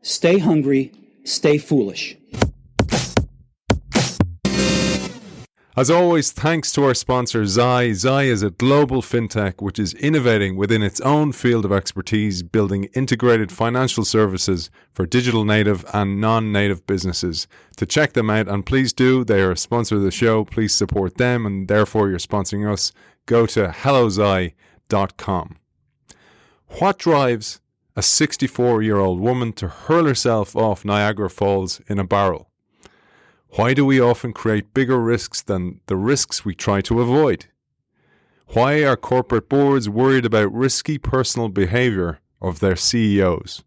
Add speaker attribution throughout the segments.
Speaker 1: Stay hungry, stay foolish.
Speaker 2: As always, thanks to our sponsor, Zai. Zai is a global fintech which is innovating within its own field of expertise, building integrated financial services for digital native and non-native businesses. To check them out, and please do, they are a sponsor of the show, please support them, and therefore you're sponsoring us. Go to hellozai.com. What drives a 64-year-old woman to hurl herself off Niagara Falls in a barrel? Why do we often create bigger risks than the risks we try to avoid? Why are corporate boards worried about risky personal behavior of their CEOs?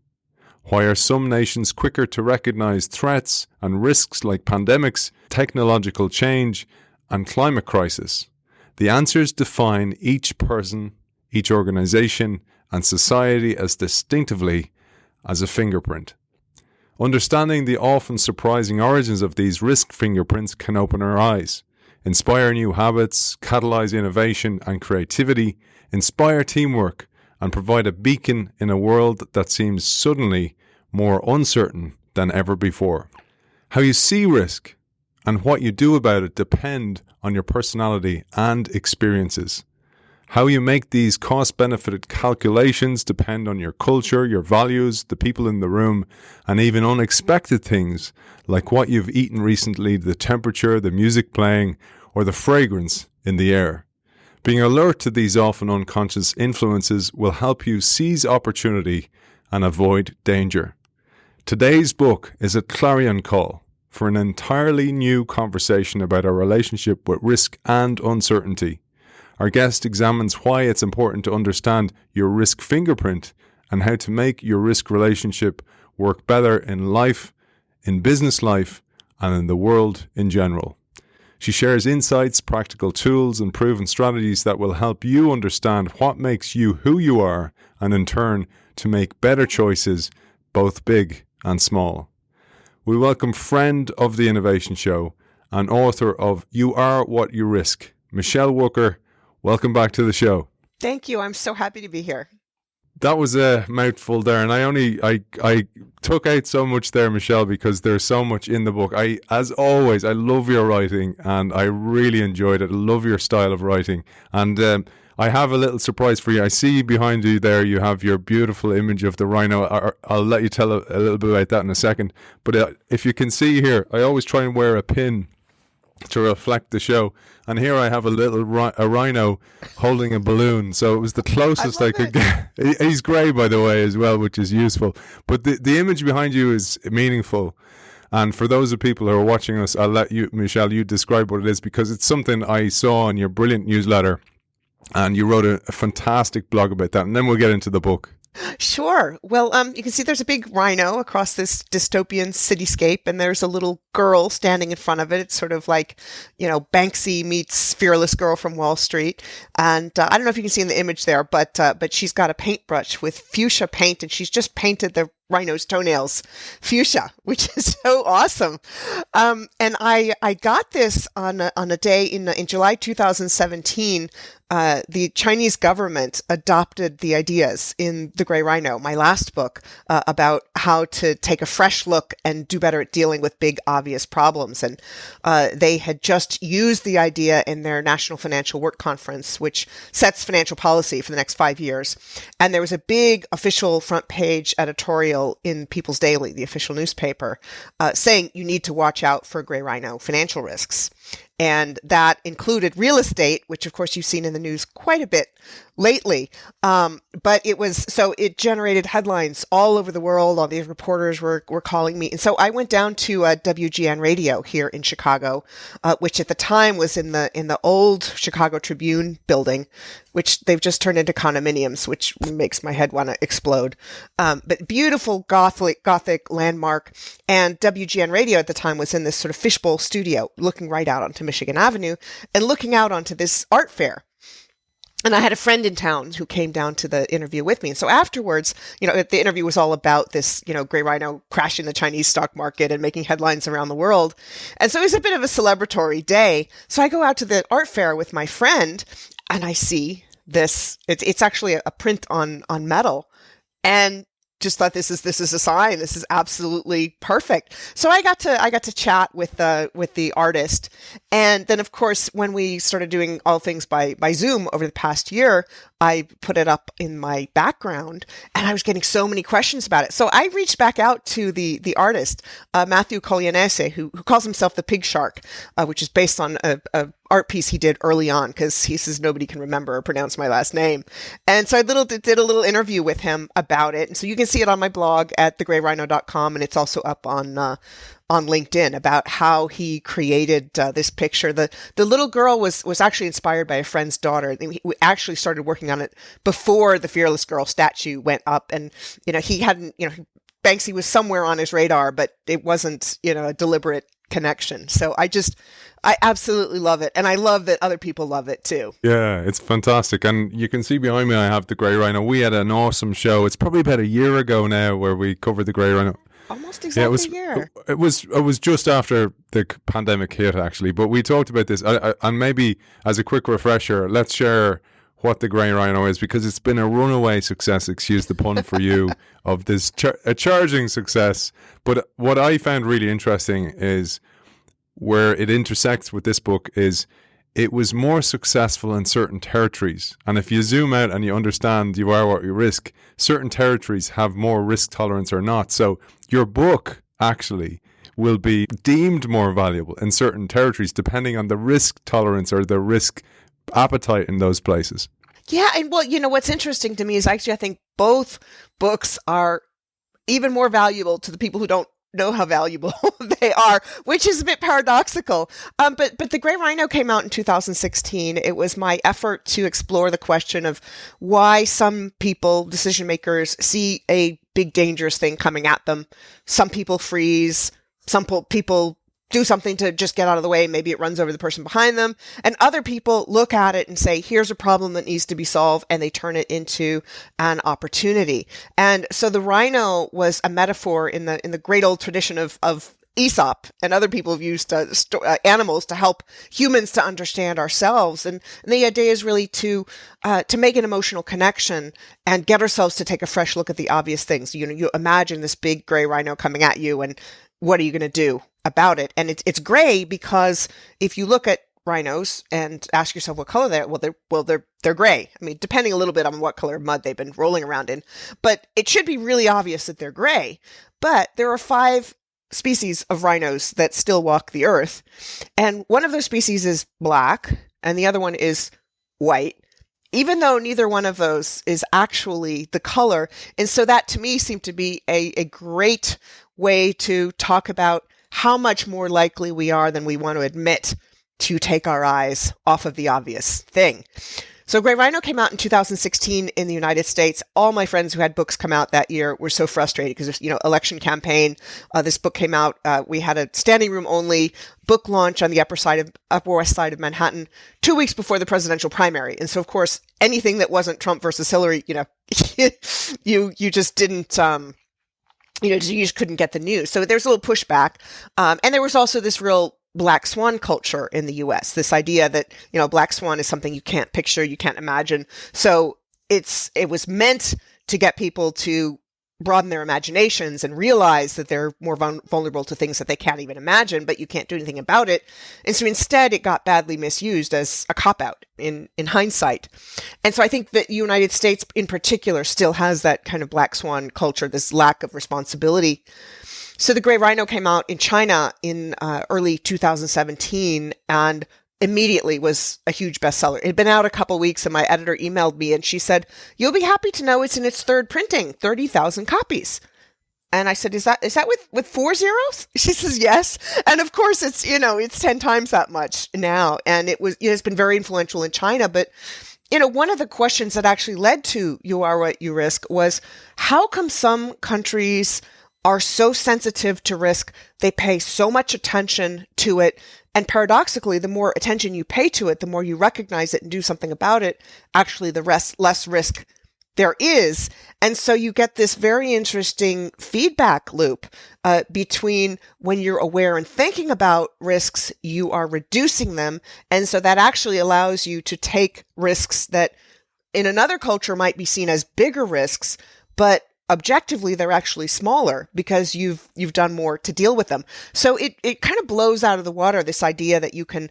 Speaker 2: Why are some nations quicker to recognize threats and risks like pandemics, technological change, and climate crisis? The answers define each person, each organization, and society as distinctively as a fingerprint. Understanding the often surprising origins of these risk fingerprints can open our eyes, inspire new habits, catalyze innovation and creativity, inspire teamwork, and provide a beacon in a world that seems suddenly more uncertain than ever before. How you see risk and what you do about it depend on your personality and experiences. How you make these cost-benefit calculations depend on your culture, your values, the people in the room, and even unexpected things like what you've eaten recently, the temperature, the music playing, or the fragrance in the air. Being alert to these often unconscious influences will help you seize opportunity and avoid danger. Today's book is a clarion call for an entirely new conversation about our relationship with risk and uncertainty. Our guest examines why it's important to understand your risk fingerprint and how to make your risk relationship work better in life, in business life, and in the world in general. She shares insights, practical tools, and proven strategies that will help you understand what makes you who you are, and in turn, to make better choices, both big and small. We welcome friend of the Innovation Show and author of You Are What You Risk, Michele Wucker. Welcome back to the show.
Speaker 3: Thank you. I'm so happy to be here.
Speaker 2: That was a mouthful there, and I took out so much there, Michele, because there's so much in the book. As always, I love your writing, and I really enjoyed it. I love your style of writing, and I have a little surprise for you. I see behind you there, you have your beautiful image of the rhino. I'll let you tell a little bit about that in a second. But if you can see here, I always try and wear a pin to reflect the show, and here I have a rhino holding a balloon, so it was the closest I could get. He's grey, by the way, as well, which is useful, but the image behind you is meaningful. And for those of people who are watching us, I'll let you, Michele, you describe what it is, because it's something I saw on your brilliant newsletter, and you wrote a fantastic blog about that, and then we'll get into the book.
Speaker 3: Sure. Well, you can see there's a big rhino across this dystopian cityscape, and there's a little girl standing in front of it. It's sort of like, Banksy meets Fearless Girl from Wall Street. And I don't know if you can see in the image there, but she's got a paintbrush with fuchsia paint, and she's just painted the rhino's toenails fuchsia, which is so awesome. And I got this on a day in July 2017. The Chinese government adopted the ideas in The Gray Rhino, my last book, about how to take a fresh look and do better at dealing with big, obvious problems. And they had just used the idea in their National Financial Work Conference, which sets financial policy for the next 5 years. And there was a big official front page editorial in People's Daily, the official newspaper, saying you need to watch out for gray rhino financial risks. And that included real estate, which of course you've seen in the news quite a bit lately. But it generated headlines all over the world. All these reporters were calling me. And so I went down to WGN Radio here in Chicago, which at the time was in the old Chicago Tribune building, which they've just turned into condominiums, which makes my head want to explode. But beautiful Gothic landmark. And WGN Radio at the time was in this sort of fishbowl studio, looking right out onto Michigan Avenue and looking out onto this art fair. And I had a friend in town who came down to the interview with me. And so afterwards, the interview was all about this, gray rhino crashing the Chinese stock market and making headlines around the world. And so it was a bit of a celebratory day. So I go out to the art fair with my friend and I see this. It's actually a print on metal. And just thought this is a sign. This is absolutely perfect. So I got to chat with the artist, and then of course when we started doing all things by Zoom over the past year, I put it up in my background, and I was getting so many questions about it. So I reached back out to the artist, Matthew Collianese, who calls himself the Pig Shark, which is based on a art piece he did early on, because he says nobody can remember or pronounce my last name. And so I did a little interview with him about it. And so you can see it on my blog at thegrayrhino.com, and it's also up on LinkedIn about how he created this picture. The little girl was actually inspired by a friend's daughter. We actually started working on it before the Fearless Girl statue went up, and he hadn't, Banksy was somewhere on his radar, but it wasn't, a deliberate connection. So I absolutely love it. And I love that other people love it too.
Speaker 2: Yeah, it's fantastic. And you can see behind me, I have the Grey Rhino. We had an awesome show. It's probably about a year ago now where we covered the Grey Rhino.
Speaker 3: Almost exactly a year.
Speaker 2: It was just after the pandemic hit, actually. But we talked about this. And maybe as a quick refresher, let's share what the Grey Rhino is, because it's been a runaway success, excuse the pun for you, of this a charging success. But what I found really interesting is where it intersects with this book is it was more successful in certain territories. And if you zoom out and you understand you are what you risk, certain territories have more risk tolerance or not. So your book actually will be deemed more valuable in certain territories depending on the risk tolerance or the risk appetite in those places.
Speaker 3: Yeah. And well, what's interesting to me is actually I think both books are even more valuable to the people who don't know how valuable they are, which is a bit paradoxical. But the Grey Rhino came out in 2016. It was my effort to explore the question of why some people, decision makers, see a big dangerous thing coming at them. Some people freeze. Some people do something to just get out of the way. Maybe it runs over the person behind them. And other people look at it and say, here's a problem that needs to be solved. And they turn it into an opportunity. And so the rhino was a metaphor in the great old tradition of Aesop, and other people have used animals to help humans to understand ourselves. And the idea is really to make an emotional connection and get ourselves to take a fresh look at the obvious things. You imagine this big gray rhino coming at you, and what are you going to do about it? And it's gray because if you look at rhinos and ask yourself what color they're gray. I mean, depending a little bit on what color of mud they've been rolling around in, but it should be really obvious that they're gray. But there are 5 species of rhinos that still walk the earth. And one of those species is black and the other one is white, even though neither one of those is actually the color. And so that to me seemed to be a great way to talk about how much more likely we are than we want to admit to take our eyes off of the obvious thing. So Grey Rhino came out in 2016 in the United States. All my friends who had books come out that year were so frustrated because, election campaign. This book came out. We had a standing room only book launch on the Upper West Side of Manhattan 2 weeks before the presidential primary. And so, of course, anything that wasn't Trump versus Hillary, you just didn't, you just couldn't get the news. So there's a little pushback. And there was also this real black swan culture in the US, this idea that, black swan is something you can't picture, you can't imagine. So it was meant to get people to broaden their imaginations and realize that they're more vulnerable to things that they can't even imagine, but you can't do anything about it. And so instead it got badly misused as a cop-out in hindsight. And so I think that the United States in particular still has that kind of black swan culture, this lack of responsibility. So the Grey Rhino came out in China in early 2017 and immediately was a huge bestseller. It had been out a couple weeks and my editor emailed me and she said, "You'll be happy to know it's in its 3rd printing, 30,000 copies." And I said, is that with 4 zeros? She says, yes. And of course it's, it's 10 times that much now. And it's been very influential in China. But, one of the questions that actually led to You Are What You Risk was, how come some countries are so sensitive to risk, they pay so much attention to it, and paradoxically, the more attention you pay to it, the more you recognize it and do something about it, actually the less risk there is. And so you get this very interesting feedback loop between when you're aware and thinking about risks, you are reducing them. And so that actually allows you to take risks that in another culture might be seen as bigger risks, but objectively they're actually smaller because you've done more to deal with them. So it kind of blows out of the water this idea that you can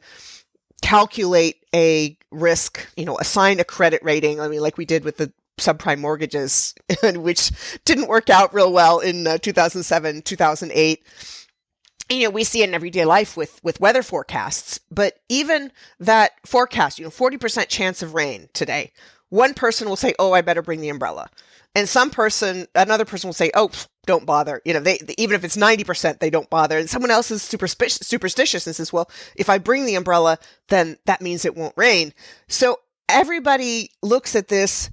Speaker 3: calculate a risk, assign a credit rating. I mean, like we did with the subprime mortgages, which didn't work out real well in 2007, 2008. We see it in everyday life with weather forecasts, but even that forecast, 40% chance of rain today. One person will say, "Oh, I better bring the umbrella." And another person will say, "Oh, don't bother." They even if it's 90%, they don't bother. And someone else is superstitious and says, "Well, if I bring the umbrella, then that means it won't rain." So everybody looks at this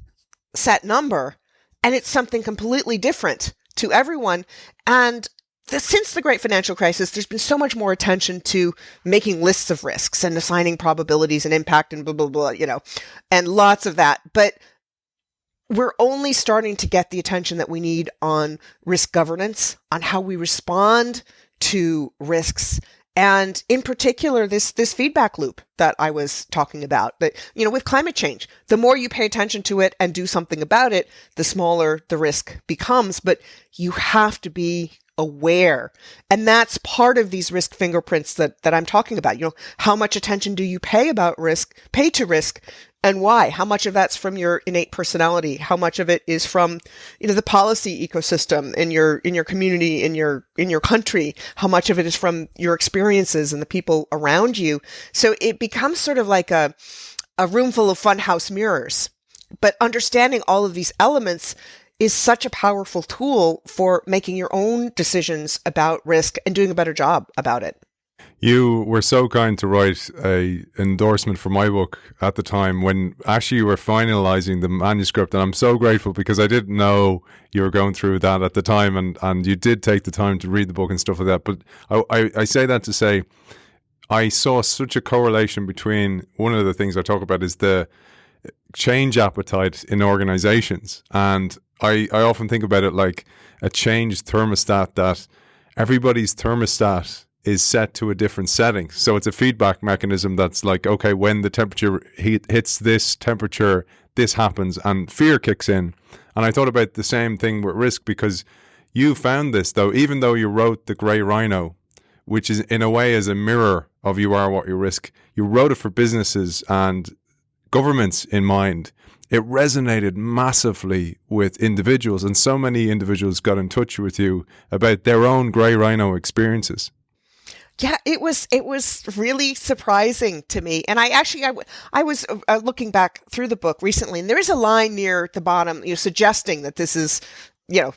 Speaker 3: set number and it's something completely different to everyone. And since the great financial crisis, there's been so much more attention to making lists of risks and assigning probabilities and impact and blah, blah, blah, and lots of that. But we're only starting to get the attention that we need on risk governance, on how we respond to risks. And in particular, this feedback loop that I was talking about, that, with climate change, the more you pay attention to it and do something about it, the smaller the risk becomes. But you have to be aware. And that's part of these risk fingerprints that I'm talking about. How much attention do you pay to risk, and why? How much of that's from your innate personality? How much of it is from, the policy ecosystem in your community, in your country? How much of it is from your experiences and the people around you? So it becomes sort of like a room full of funhouse mirrors. But understanding all of these elements is such a powerful tool for making your own decisions about risk and doing a better job about it.
Speaker 2: You were so kind to write an endorsement for my book at the time when actually you were finalizing the manuscript, and I'm so grateful because I didn't know you were going through that at the time, and you did take the time to read the book and stuff like that. But I say that to say I saw such a correlation between, one of the things I talk about is the change appetite in organizations, and I often think about it like a changed thermostat, that everybody's thermostat is set to a different setting. So it's a feedback mechanism that's like, okay, when the temperature hits this temperature, this happens, and fear kicks in. And I thought about the same thing with risk, because you found this, though, even though you wrote The Grey Rhino, which is in a way is a mirror of You Are What You Risk. You wrote it for businesses and governments in mind. It resonated massively with individuals, and so many individuals got in touch with you about their own Grey Rhino experiences.
Speaker 3: Yeah, it was really surprising to me. And I was looking back through the book recently, and there is a line near the bottom, suggesting that this is,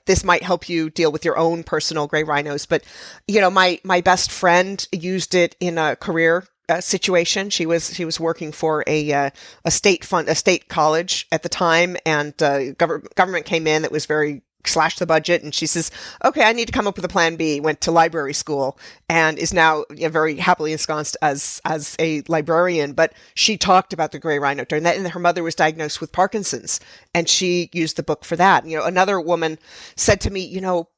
Speaker 3: this might help you deal with your own personal gray rhinos. But, my best friend used it in a career situation. She was working for a state college at the time, and government came in that was very slashed the budget, and she says, "Okay, I need to come up with a plan B." Went to library school and is now very happily ensconced as a librarian. But she talked about the gray rhino during that, and her mother was diagnosed with Parkinson's, and she used the book for that. Another woman said to me,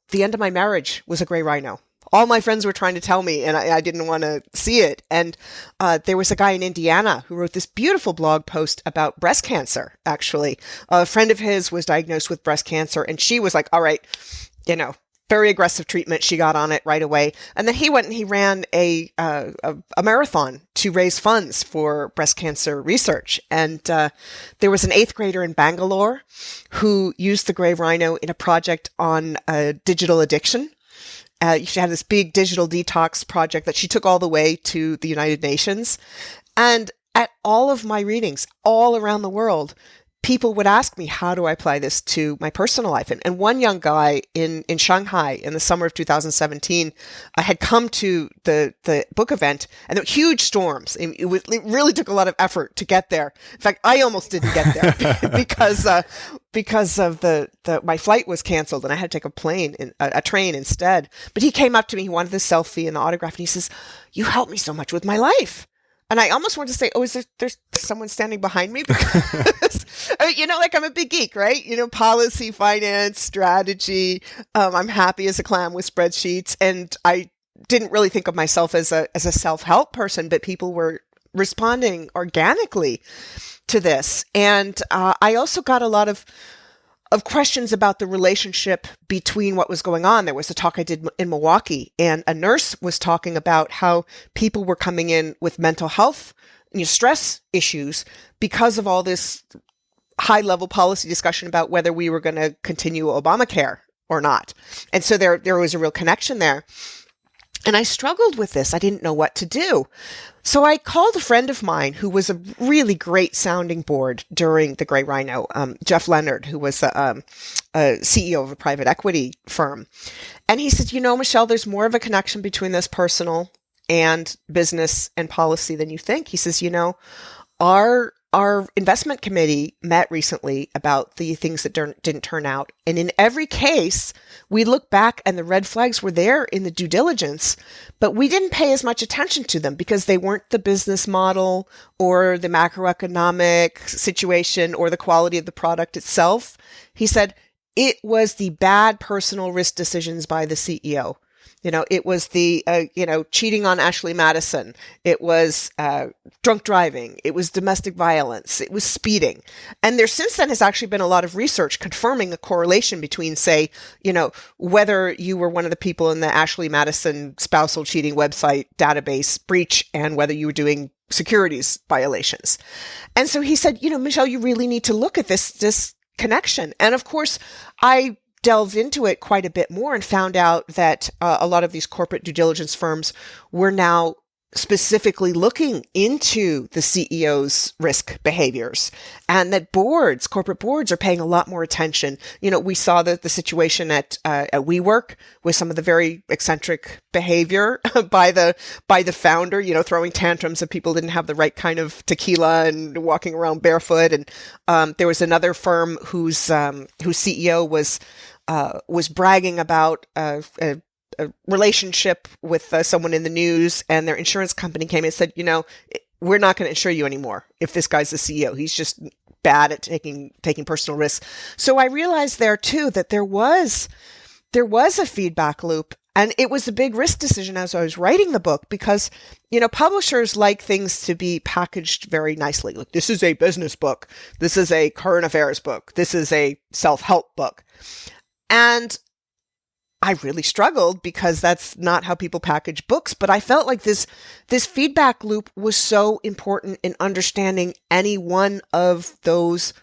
Speaker 3: "The end of my marriage was a gray rhino. All my friends were trying to tell me, and I didn't want to see it." And there was a guy in Indiana who wrote this beautiful blog post about breast cancer, actually. A friend of his was diagnosed with breast cancer, and she was like, all right, very aggressive treatment. She got on it right away. And then he went and he ran a marathon to raise funds for breast cancer research. And there was an 8th grader in Bangalore who used the gray rhino in a project on digital addiction. She had this big digital detox project that she took all the way to the United Nations. And at all of my readings, all around the world, people would ask me, how do I apply this to my personal life? And one young guy in Shanghai in the summer of 2017 had come to the book event, and there were huge storms. It really took a lot of effort to get there. In fact, I almost didn't get there because of my flight was canceled and I had to take a train instead. But he came up to me, he wanted the selfie and the autograph, and he says, "You helped me so much with my life." And I almost wanted to say, "Oh, is there's someone standing behind me?" Because, I'm a big geek, right? Policy, finance, strategy. I'm happy as a clam with spreadsheets. And I didn't really think of myself as a self-help person, but people were responding organically to this. And I also got a lot of of questions about the relationship between what was going on. There was a talk I did in Milwaukee, and a nurse was talking about how people were coming in with mental health, stress issues because of all this high-level policy discussion about whether we were going to continue Obamacare or not. And so there was a real connection there. And I struggled with this. I didn't know what to do. So I called a friend of mine who was a really great sounding board during the Gray Rhino, Jeff Leonard, who was a CEO of a private equity firm. And he said, Michele, there's more of a connection between this personal and business and policy than you think. He says, our investment committee met recently about the things that didn't turn out. And in every case, we look back and the red flags were there in the due diligence, but we didn't pay as much attention to them because they weren't the business model or the macroeconomic situation or the quality of the product itself. He said it was the bad personal risk decisions by the CEO. It was the, cheating on Ashley Madison. It was drunk driving. It was domestic violence. It was speeding. And there since then has actually been a lot of research confirming a correlation between, say, whether you were one of the people in the Ashley Madison spousal cheating website database breach and whether you were doing securities violations. And so he said, Michele, you really need to look at this connection. And of course, I delved into it quite a bit more and found out that a lot of these corporate due diligence firms were now specifically looking into the CEO's risk behaviors, and that corporate boards are paying a lot more attention. We saw the situation at WeWork with some of the very eccentric behavior by the founder, throwing tantrums if people didn't have the right kind of tequila and walking around barefoot. And there was another firm whose CEO was bragging about a relationship with someone in the news, and their insurance company came and said, we're not going to insure you anymore if this guy's the CEO. He's just bad at taking personal risks. So I realized there too that there was a feedback loop, and it was a big risk decision as I was writing the book because, publishers like things to be packaged very nicely. Like, this is a business book. This is a current affairs book. This is a self-help book. And I really struggled because that's not how people package books. But I felt like this feedback loop was so important in understanding any one of those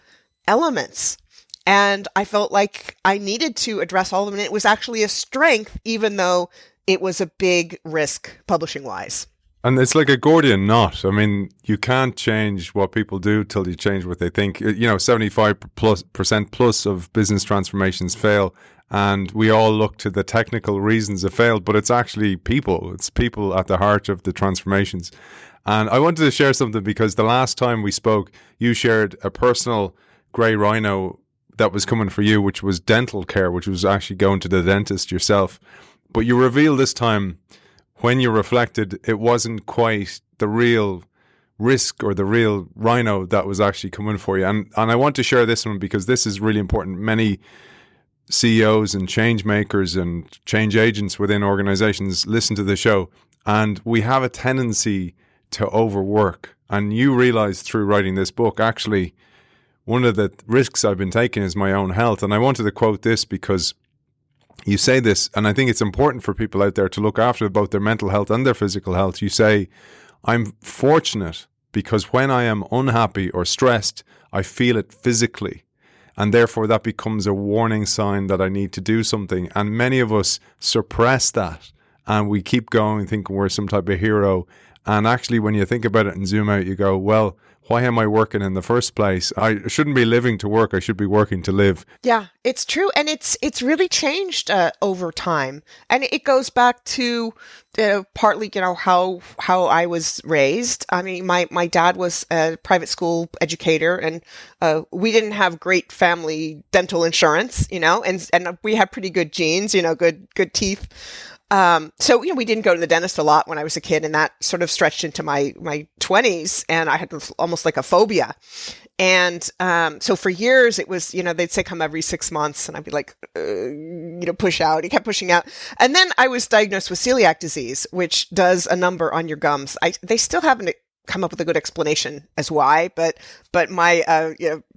Speaker 3: elements. And I felt like I needed to address all of them. And it was actually a strength, even though it was a big risk publishing wise.
Speaker 2: And it's like a Gordian knot. I mean, you can't change what people do till you change what they think. 75% plus of business transformations fail. And we all look to the technical reasons it failed, but it's actually people. It's people at the heart of the transformations. And I wanted to share something because the last time we spoke, you shared a personal Gray Rhino that was coming for you, which was dental care, which was actually going to the dentist yourself. But you revealed this time, when you reflected, it wasn't quite the real risk or the real rhino that was actually coming for you. And I want to share this one because this is really important. Many CEOs and change makers and change agents within organizations listen to the show, and we have a tendency to overwork. And you realize through writing this book, actually, one of the risks I've been taking is my own health. And I wanted to quote this because you say this, and I think it's important for people out there to look after both their mental health and their physical health. You say, I'm fortunate because when I am unhappy or stressed, I feel it physically. And therefore that becomes a warning sign that I need to do something. And many of us suppress that and we keep going thinking we're some type of hero. And actually, when you think about it and zoom out, you go, well, why am I working in the first place? I shouldn't be living to work. I should be working to live.
Speaker 3: Yeah, it's true. And it's really changed over time. And it goes back to partly, how I was raised. I mean, my dad was a private school educator, and we didn't have great family dental insurance, and we had pretty good genes, good teeth. So, we didn't go to the dentist a lot when I was a kid, and that sort of stretched into my 20s, and I had almost like a phobia. And, so for years it was, they'd say come every 6 months, and I'd be like, push out. He kept pushing out. And then I was diagnosed with celiac disease, which does a number on your gums. They still haven't come up with a good explanation as why, but my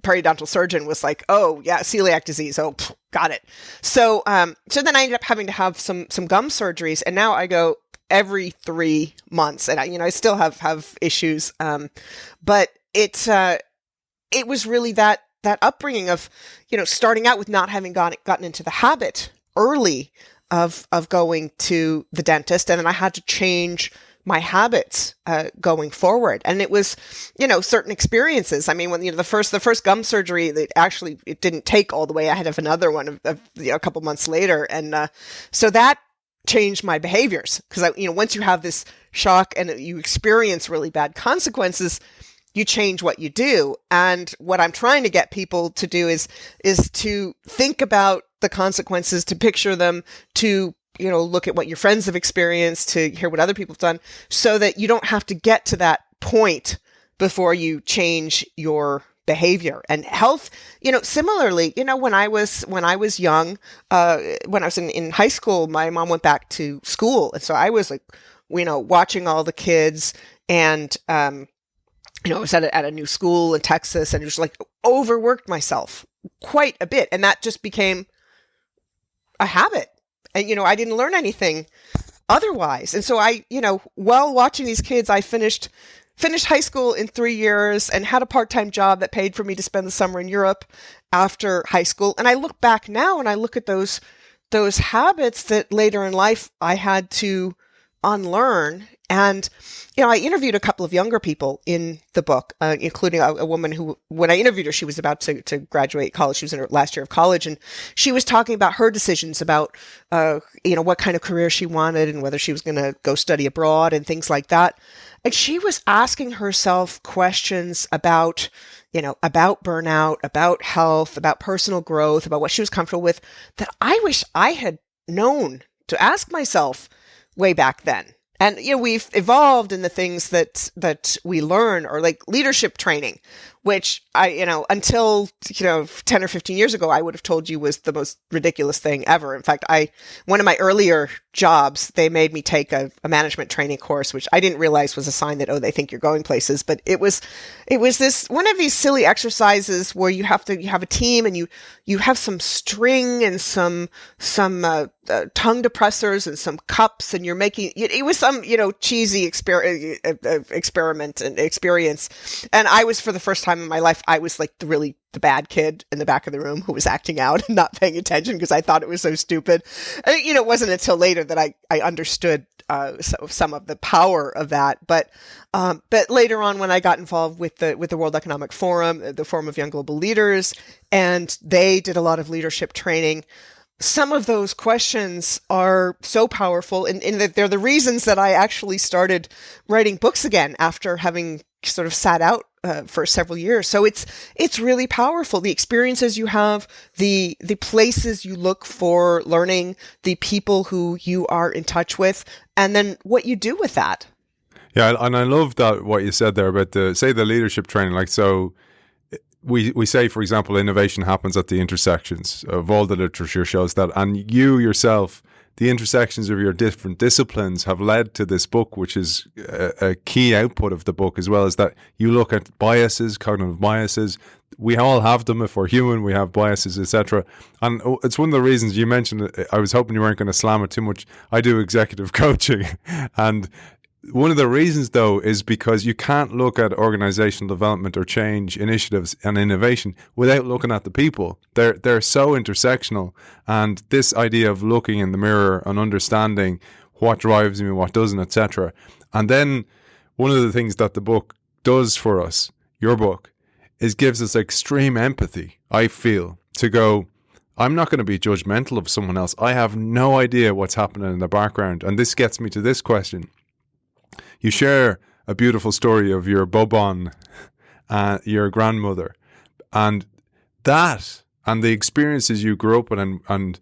Speaker 3: periodontal surgeon was like, oh yeah, celiac disease. Oh, got it. So so then I ended up having to have some gum surgeries, and now I go every 3 months, and I still have issues. But it was really that upbringing of, starting out with not having gotten into the habit early of going to the dentist, and then I had to change my habits going forward. And it was, certain experiences. I mean, when the first gum surgery, it didn't take all the way. I had to have another one a couple months later, and so that changed my behaviors, because once you have this shock and you experience really bad consequences, you change what you do. And what I'm trying to get people to do is to think about the consequences, to picture them, to look at what your friends have experienced, to hear what other people have done, so that you don't have to get to that point before you change your behavior. And health, similarly, when I was young, when I was in high school, my mom went back to school. And so I was like, watching all the kids, and, I was at a new school in Texas, and just like overworked myself quite a bit. And that just became a habit. And, I didn't learn anything otherwise. And so while watching these kids, I finished high school in 3 years and had a part-time job that paid for me to spend the summer in Europe after high school. And I look back now and I look at those habits that later in life I had to unlearn. And, I interviewed a couple of younger people in the book, including a woman who, when I interviewed her, she was about to graduate college. She was in her last year of college, and she was talking about her decisions about, what kind of career she wanted and whether she was going to go study abroad and things like that. And she was asking herself questions about burnout, about health, about personal growth, about what she was comfortable with, that I wish I had known to ask myself way back then. And, we've evolved in the things that we learn, or like leadership training, which until, 10 or 15 years ago, I would have told you was the most ridiculous thing ever. In fact, one of my earlier jobs, they made me take a management training course, which I didn't realize was a sign that, they think you're going places. But it was this one of these silly exercises where you have a team, and you have some string and some tongue depressors and some cups, and you're making it was some cheesy experiment and experience. And I was, for the first time in my life, I was like the bad kid in the back of the room who was acting out and not paying attention because I thought it was so stupid. And, it wasn't until later that I understood some of the power of that. But later on, when I got involved with the World Economic Forum, the Forum of Young Global Leaders, and they did a lot of leadership training, some of those questions are so powerful, and that they're the reasons that I actually started writing books again after having sort of sat out for several years. So it's really powerful. The experiences you have, the places you look for learning, the people who you are in touch with, and then what you do with that.
Speaker 2: Yeah, and I love that what you said there about the leadership training. Like, so we say, for example, innovation happens at the intersections of all the literature shows that, and you yourself, the intersections of your different disciplines have led to this book, which is a key output of the book, as well as that you look at biases, cognitive biases. We all have them. If we're human, we have biases, etc. And it's one of the reasons you mentioned, I was hoping you weren't going to slam it too much. I do executive coaching, and one of the reasons, though, is because you can't look at organizational development or change initiatives and innovation without looking at the people. They're so intersectional. And this idea of looking in the mirror and understanding what drives me, what doesn't, etc. And then one of the things that the book does for us, your book, is gives us extreme empathy, I feel, to go, I'm not going to be judgmental of someone else. I have no idea what's happening in the background. And this gets me to this question. You share a beautiful story of your bobon, your grandmother, and that, and the experiences you grew up in, and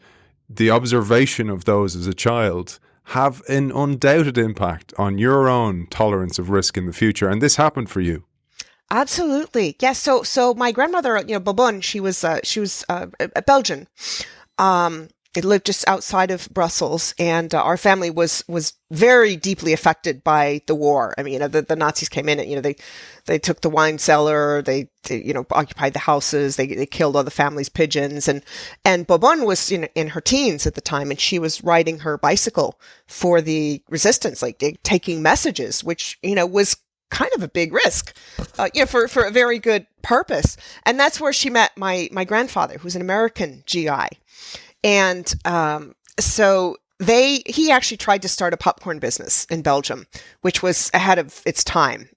Speaker 2: the observation of those as a child have an undoubted impact on your own tolerance of risk in the future. And this happened for you.
Speaker 3: Absolutely. Yes. So my grandmother, Bobon, she was Belgian. it lived just outside of Brussels, and our family was very deeply affected by the war. I mean, the Nazis came in, and they took the wine cellar, they occupied the houses, they killed all the family's pigeons, and Bobon was in her teens at the time, and she was riding her bicycle for the resistance, like taking messages, which was kind of a big risk, for a very good purpose. And that's where she met my grandfather, who's an American GI. And so he actually tried to start a popcorn business in Belgium, which was ahead of its time.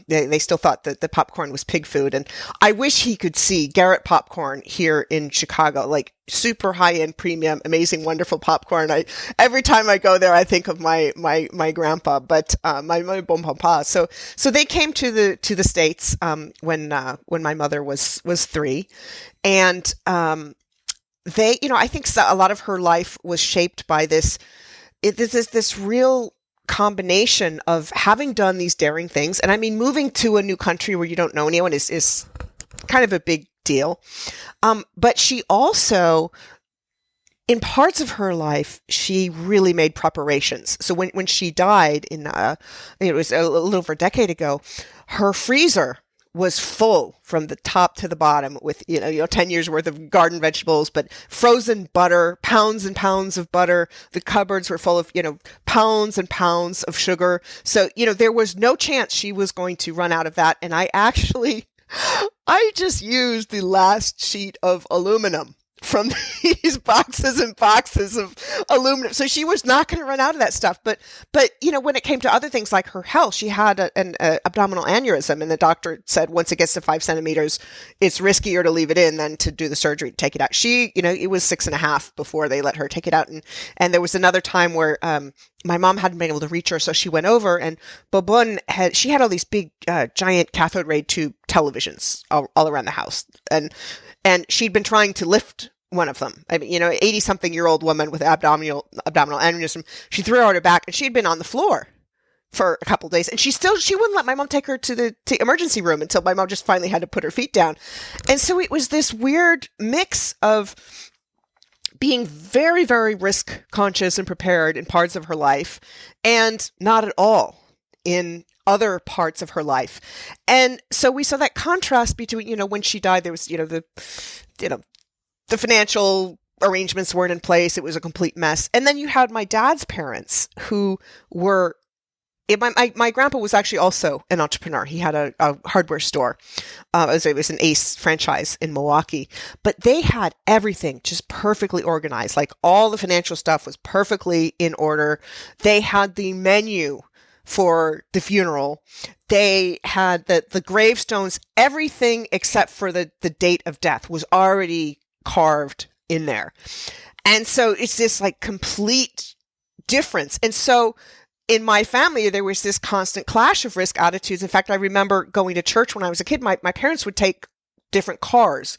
Speaker 3: They still thought that the popcorn was pig food. And I wish he could see Garrett popcorn here in Chicago, like super high-end, premium, amazing, wonderful popcorn. Every time I go there, I think of my grandpa, but my bon papa. So they came to the States when my mother was 3, and I think a lot of her life was shaped by this real combination of having done these daring things. And I mean, moving to a new country where you don't know anyone is kind of a big deal. But she also, in parts of her life, she really made preparations. So when she died it was a little over a decade ago, her freezer was full from the top to the bottom with 10 years worth of garden vegetables, but frozen butter, pounds and pounds of butter. The cupboards were full of pounds and pounds of sugar. So there was no chance she was going to run out of that. And I just used the last sheet of aluminum from these boxes and boxes of aluminum. So she was not going to run out of that stuff. But when it came to other things like her health, she had an abdominal aneurysm, and the doctor said once it gets to 5 centimeters, it's riskier to leave it in than to do the surgery to take it out. She, it was 6.5 before they let her take it out. And there was another time where, my mom hadn't been able to reach her, so she went over, and Bobon had all these big, giant cathode ray tube televisions all around the house. And she'd been trying to lift one of them. I mean, 80-something-year-old woman with abdominal aneurysm. She threw her on her back, and she'd been on the floor for a couple of days. And she wouldn't let my mom take her to the emergency room until my mom just finally had to put her feet down. And so it was this weird mix of being very, very risk conscious and prepared in parts of her life, and not at all in other parts of her life. And so we saw that contrast between, when she died, there was, the financial arrangements weren't in place. It was a complete mess. And then you had my dad's parents who were, my grandpa was actually also an entrepreneur. He had a hardware store. It was an Ace franchise in Milwaukee, but they had everything just perfectly organized. Like all the financial stuff was perfectly in order. They had the menu for the funeral. They had the gravestones, everything except for the date of death was already carved in there. And so it's this like complete difference. And so in my family, there was this constant clash of risk attitudes. In fact, I remember going to church when I was a kid. My parents would take different cars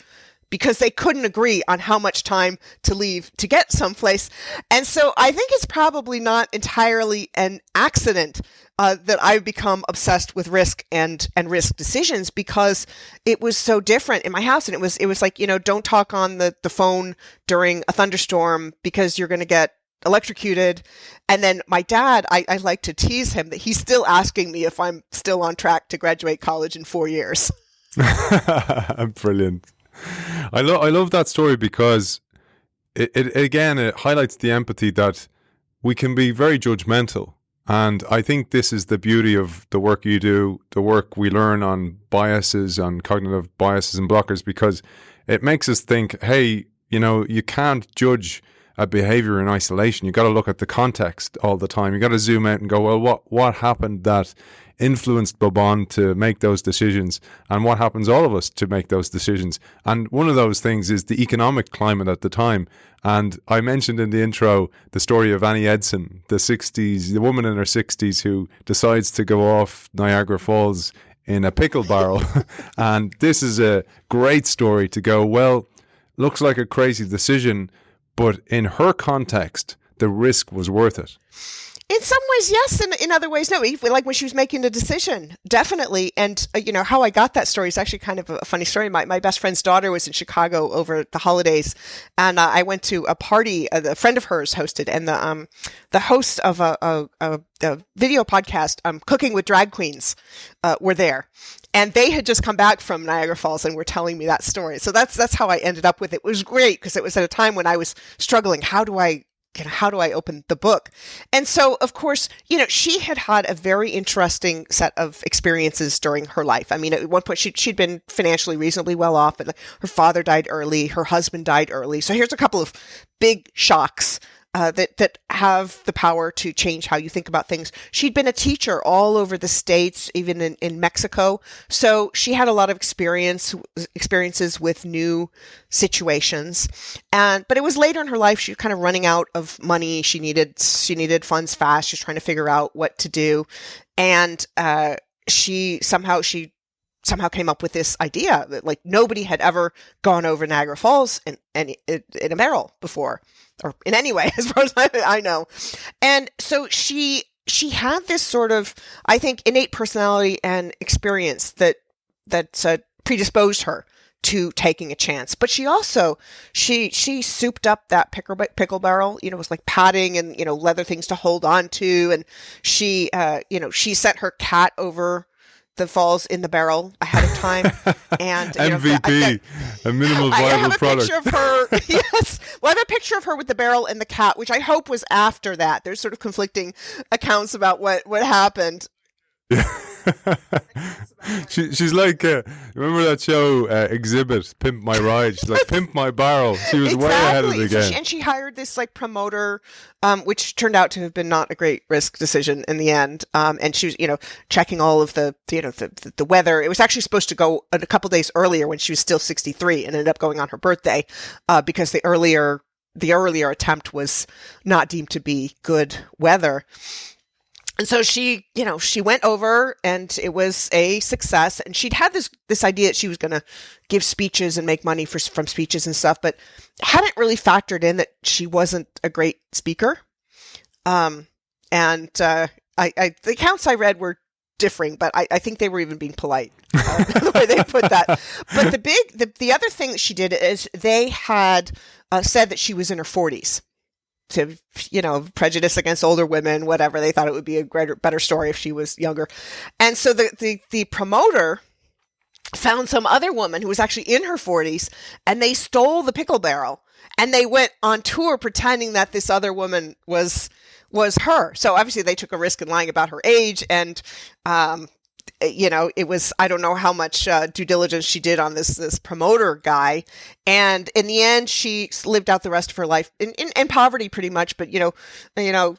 Speaker 3: because they couldn't agree on how much time to leave to get someplace. And so I think it's probably not entirely an accident that I've become obsessed with risk and risk decisions, because it was so different in my house. And it was like, don't talk on the phone during a thunderstorm because you're going to get electrocuted. And then my dad, I like to tease him that he's still asking me if I'm still on track to graduate college in 4 years.
Speaker 2: Brilliant. I love that story because it highlights the empathy that we can be very judgmental. And I think this is the beauty of the work you do, the work we learn on biases, on cognitive biases and blockers, because it makes us think, hey, you can't judge a behavior in isolation. You got to look at the context all the time. You got to zoom out and go, well, what happened that influenced Bobon to make those decisions, and what happens all of us to make those decisions. And one of those things is the economic climate at the time. And I mentioned in the intro the story of Annie Edson, the woman in her 60s who decides to go off Niagara Falls in a pickle barrel. And this is a great story to go, well, looks like a crazy decision, but in her context, the risk was worth it.
Speaker 3: In some ways, yes. In other ways, no. Like when she was making the decision, definitely. And, how I got that story is actually kind of a funny story. My best friend's daughter was in Chicago over the holidays, and I went to a party a friend of hers hosted, and the host of a video podcast, Cooking with Drag Queens, were there. And they had just come back from Niagara Falls and were telling me that story. So that's how I ended up with it. It was great because it was at a time when I was struggling. How do I open the book? And so, of course, she had a very interesting set of experiences during her life. I mean, at one point she'd been financially reasonably well off, but her father died early, her husband died early. So here's a couple of big shocks that have the power to change how you think about things. She'd been a teacher all over the States, even in Mexico. So she had a lot of experiences with new situations. But it was later in her life, she was kind of running out of money. She needed funds fast. She was trying to figure out what to do. And she somehow came up with this idea that like nobody had ever gone over Niagara Falls in a barrel before, or in any way, as far as I know. And so she had this sort of, I think, innate personality and experience that predisposed her to taking a chance. But she also, she souped up that pickle barrel, was like padding and, leather things to hold on to. And she sent her cat over the falls in the barrel ahead of time, and
Speaker 2: MVP, a minimal viable product.
Speaker 3: I have a picture of her. Yes, well, I have a picture of her with the barrel and the cat, which I hope was after that. There's sort of conflicting accounts about what happened.
Speaker 2: She's like, remember that show Exhibit, Pimp My Ride? She's like, Pimp My Barrel. She was way ahead of the game.
Speaker 3: And she hired this like promoter, which turned out to have been not a great risk decision in the end. And she was, checking all of the weather. It was actually supposed to go a couple days earlier when she was still 63 and ended up going on her birthday, because the earlier attempt was not deemed to be good weather. And so she went over and it was a success. And she'd had this idea that she was going to give speeches and make money from speeches and stuff, but hadn't really factored in that she wasn't a great speaker. The accounts I read were differing, but I think they were even being polite, the way they put that. But the other thing that she did is they had said that she was in her 40s. To, prejudice against older women, whatever. They thought it would be a better story if she was younger. And so the promoter found some other woman who was actually in her 40s, and they stole the pickle barrel, and they went on tour pretending that this other woman was her. So obviously they took a risk in lying about her age, and it was, I don't know how much due diligence she did on this promoter guy. And in the end, she lived out the rest of her life in poverty pretty much, but,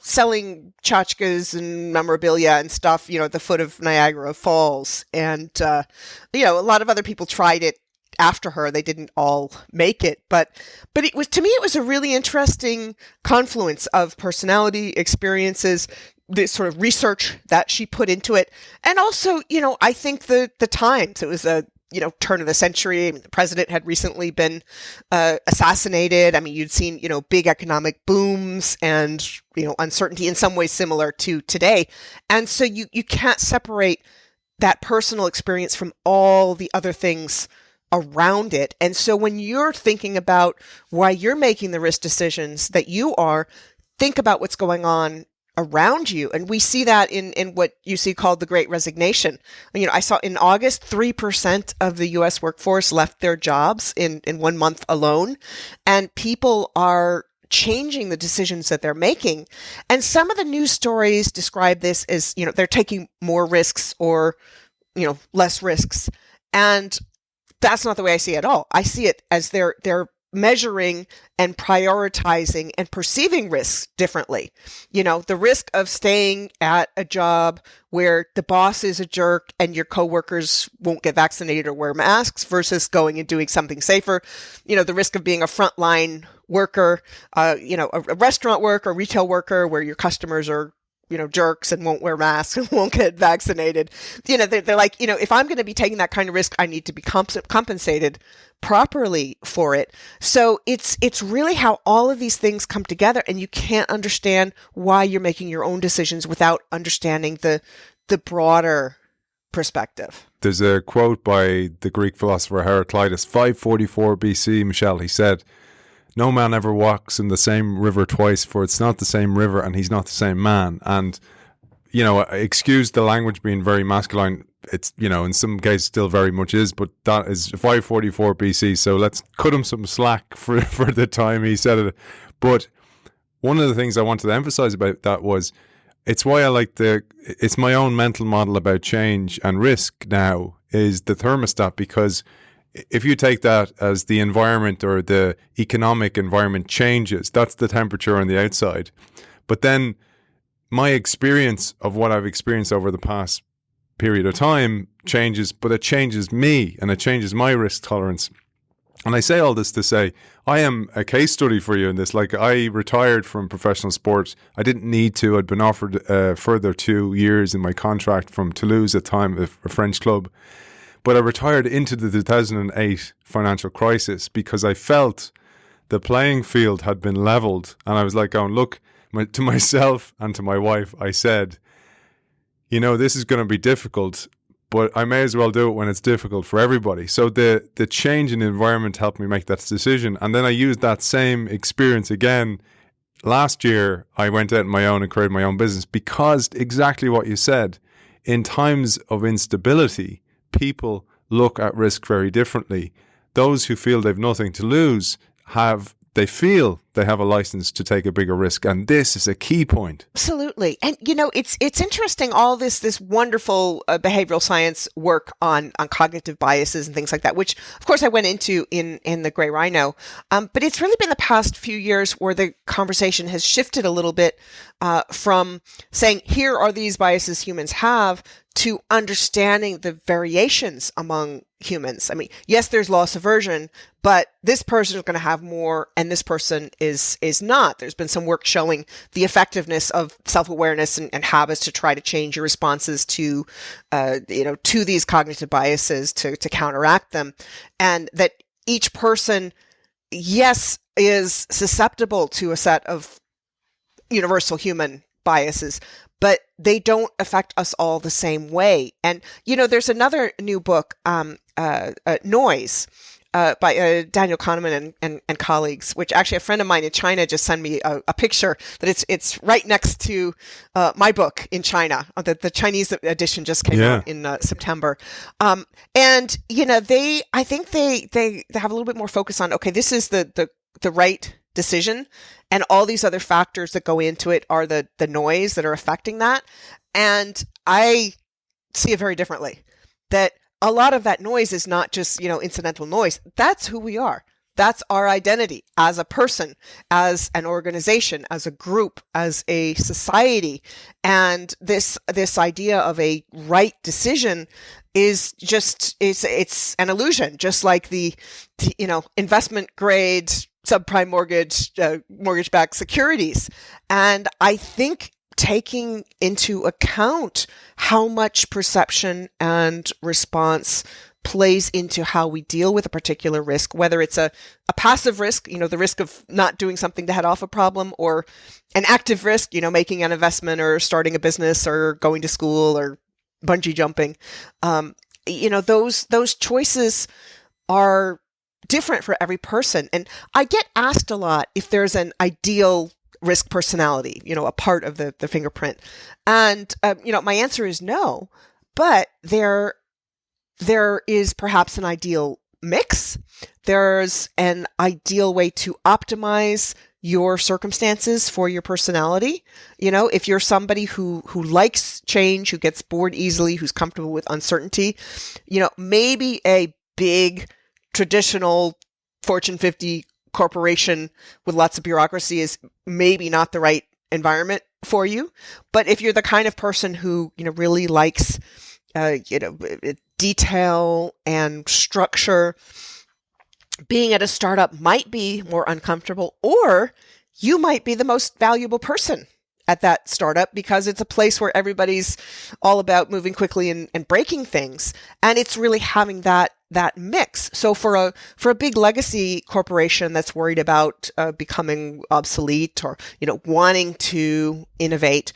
Speaker 3: selling tchotchkes and memorabilia and stuff, at the foot of Niagara Falls. And, a lot of other people tried it after her. They didn't all make it, but it was, to me, it was a really interesting confluence of personality, experiences, this sort of research that she put into it. And also, I think the times, it was a, turn of the century. I mean, the president had recently been assassinated. I mean, you'd seen, big economic booms and, uncertainty in some ways similar to today. And so you can't separate that personal experience from all the other things around it. And so when you're thinking about why you're making the risk decisions that you are, think about what's going on around you. And we see that in what you see called the Great Resignation. I saw in August, 3% of the U.S. workforce left their jobs in 1 month alone. And people are changing the decisions that they're making. And some of the news stories describe this as, they're taking more risks or, less risks. And that's not the way I see it at all. I see it as they're measuring and prioritizing and perceiving risks differently. The risk of staying at a job where the boss is a jerk and your coworkers won't get vaccinated or wear masks versus going and doing something safer. The risk of being a frontline worker, a restaurant worker, retail worker where your customers are jerks and won't wear masks and won't get vaccinated. They're like, if I'm going to be taking that kind of risk, I need to be compensated properly for it. So it's really how all of these things come together, and you can't understand why you're making your own decisions without understanding the broader perspective.
Speaker 2: There's a quote by the Greek philosopher Heraclitus, 544 BC, Michele. He said, "No man ever walks in the same river twice, for it's not the same river and he's not the same man." And, excuse the language being very masculine. It's, in some cases still very much is, but that is 544 BC. So let's cut him some slack for the time he said it. But one of the things I wanted to emphasize about that was, it's why I like it's my own mental model about change and risk now is the thermostat, because if you take that as the environment or the economic environment changes, that's the temperature on the outside. But then my experience of what I've experienced over the past period of time changes, but it changes me and it changes my risk tolerance. And I say all this to say, I am a case study for you in this. Like, I retired from professional sport. I didn't need to. I'd been offered a further 2 years in my contract from Toulouse at the time, a French club. But I retired into the 2008 financial crisis because I felt the playing field had been leveled. And I was like, look, to myself and to my wife, I said, this is going to be difficult, but I may as well do it when it's difficult for everybody. So the change in the environment helped me make that decision. And then I used that same experience again. Last year, I went out on my own and created my own business because exactly what you said, in times of instability, people look at risk very differently. Those who feel they've nothing to lose feel they have a license to take a bigger risk. And this is a key point. Absolutely.
Speaker 3: And, it's interesting, all this wonderful behavioral science work on cognitive biases and things like that, which, of course, I went into in the Grey Rhino. But it's really been the past few years where the conversation has shifted a little bit from saying, here are these biases humans have, to understanding the variations among humans. I mean, yes, there's loss aversion, but this person is going to have more and this person is not. There's been some work showing the effectiveness of self-awareness and habits to try to change your responses to these cognitive biases to counteract them. And that each person, yes, is susceptible to a set of universal human biases, but they don't affect us all the same way. And, there's another new book, Noise, by Daniel Kahneman and colleagues, which actually a friend of mine in China just sent me a picture that it's right next to my book in China. The Chinese edition just came out in September. I think they have a little bit more focus on, okay, this is the right decision, and all these other factors that go into it are the noise that are affecting that. And I see it very differently, that a lot of that noise is not just, incidental noise. That's who we are. That's our identity as a person, as an organization, as a group, as a society. And this idea of a right decision is just, it's an illusion, just like the investment grade subprime mortgage-backed securities. And I think taking into account how much perception and response plays into how we deal with a particular risk, whether it's a passive risk, the risk of not doing something to head off a problem, or an active risk, making an investment or starting a business or going to school or bungee jumping. Those choices are different for every person. And I get asked a lot if there's an ideal risk personality, a part of the fingerprint. And, my answer is no, but there is perhaps an ideal mix. There's an ideal way to optimize your circumstances for your personality. If you're somebody who likes change, who gets bored easily, who's comfortable with uncertainty, maybe a big traditional Fortune 50 corporation with lots of bureaucracy is maybe not the right environment for you. But if you're the kind of person who, really likes, detail and structure, being at a startup might be more uncomfortable, or you might be the most valuable person at that startup because it's a place where everybody's all about moving quickly and breaking things. And it's really having that mix. So for a big legacy corporation that's worried about becoming obsolete or, wanting to innovate,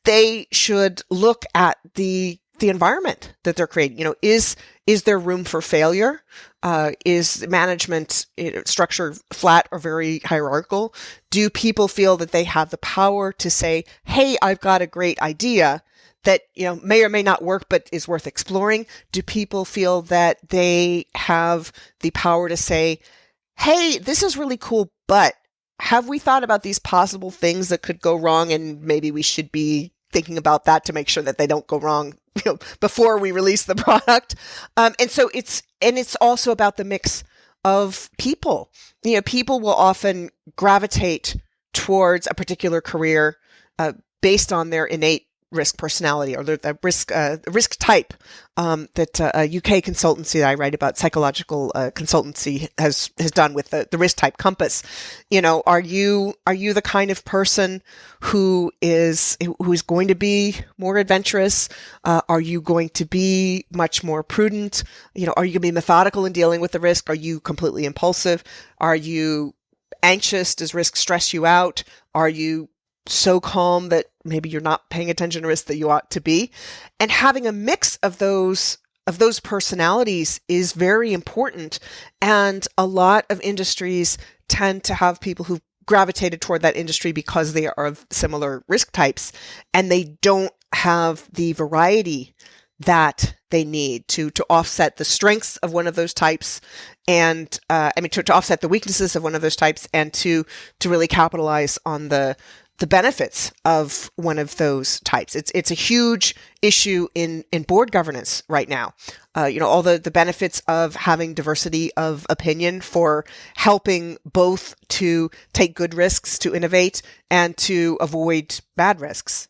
Speaker 3: they should look at the environment that they're creating. Is there room for failure? Is management structure flat or very hierarchical? Do people feel that they have the power to say, hey, I've got a great idea that, may or may not work, but is worth exploring? Do people feel that they have the power to say, hey, this is really cool, but have we thought about these possible things that could go wrong? And maybe we should be thinking about that to make sure that they don't go wrong, before we release the product. And so it's also about the mix of people. People will often gravitate towards a particular career based on their innate risk personality or the risk type that a UK consultancy that I write about, psychological consultancy, has done with the risk type compass. Are you the kind of person who is going to be more adventurous? Are you going to be much more prudent? Are you going to be methodical in dealing with the risk? Are you completely impulsive? Are you anxious? Does risk stress you out? Are you so calm that maybe you're not paying attention to risk that you ought to be? And having a mix of those personalities is very important. And a lot of industries tend to have people who've gravitated toward that industry because they are of similar risk types, and they don't have the variety that they need to offset the strengths of one of those types, and to offset the weaknesses of one of those types, and to really capitalize on the benefits of one of those types. It's a huge issue in board governance right now. All the benefits of having diversity of opinion for helping both to take good risks, to innovate, and to avoid bad risks.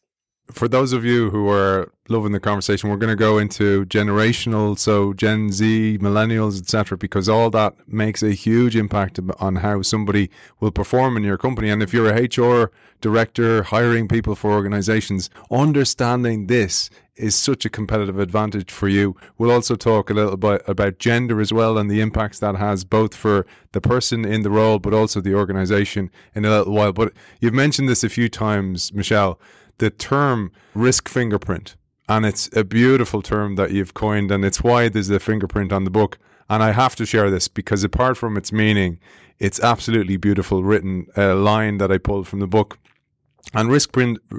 Speaker 2: For those of you who are loving the conversation, we're going to go into generational, so Gen Z, millennials, etc., because all that makes a huge impact on how somebody will perform in your company. And if you're a HR director hiring people for organizations, understanding this is such a competitive advantage for you. We'll also talk a little bit about gender as well and the impacts that has both for the person in the role but also the organization in a little while. But you've mentioned this a few times, Michele, the term risk fingerprint. And it's a beautiful term that you've coined, and it's why there's a fingerprint on the book. And I have to share this because apart from its meaning, it's absolutely beautiful written line that I pulled from the book. And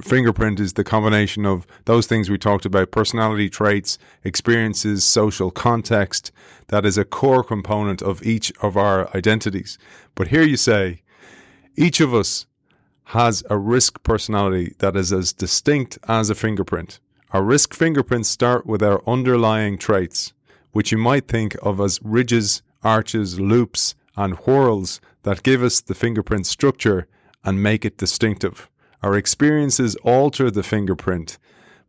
Speaker 2: fingerprint is the combination of those things we talked about: personality traits, experiences, social context. That is a core component of each of our identities. But here you say, each of us has a risk personality that is as distinct as a fingerprint. Our risk fingerprints start with our underlying traits, which you might think of as ridges, arches, loops, and whorls that give us the fingerprint structure and make it distinctive. Our experiences alter the fingerprint,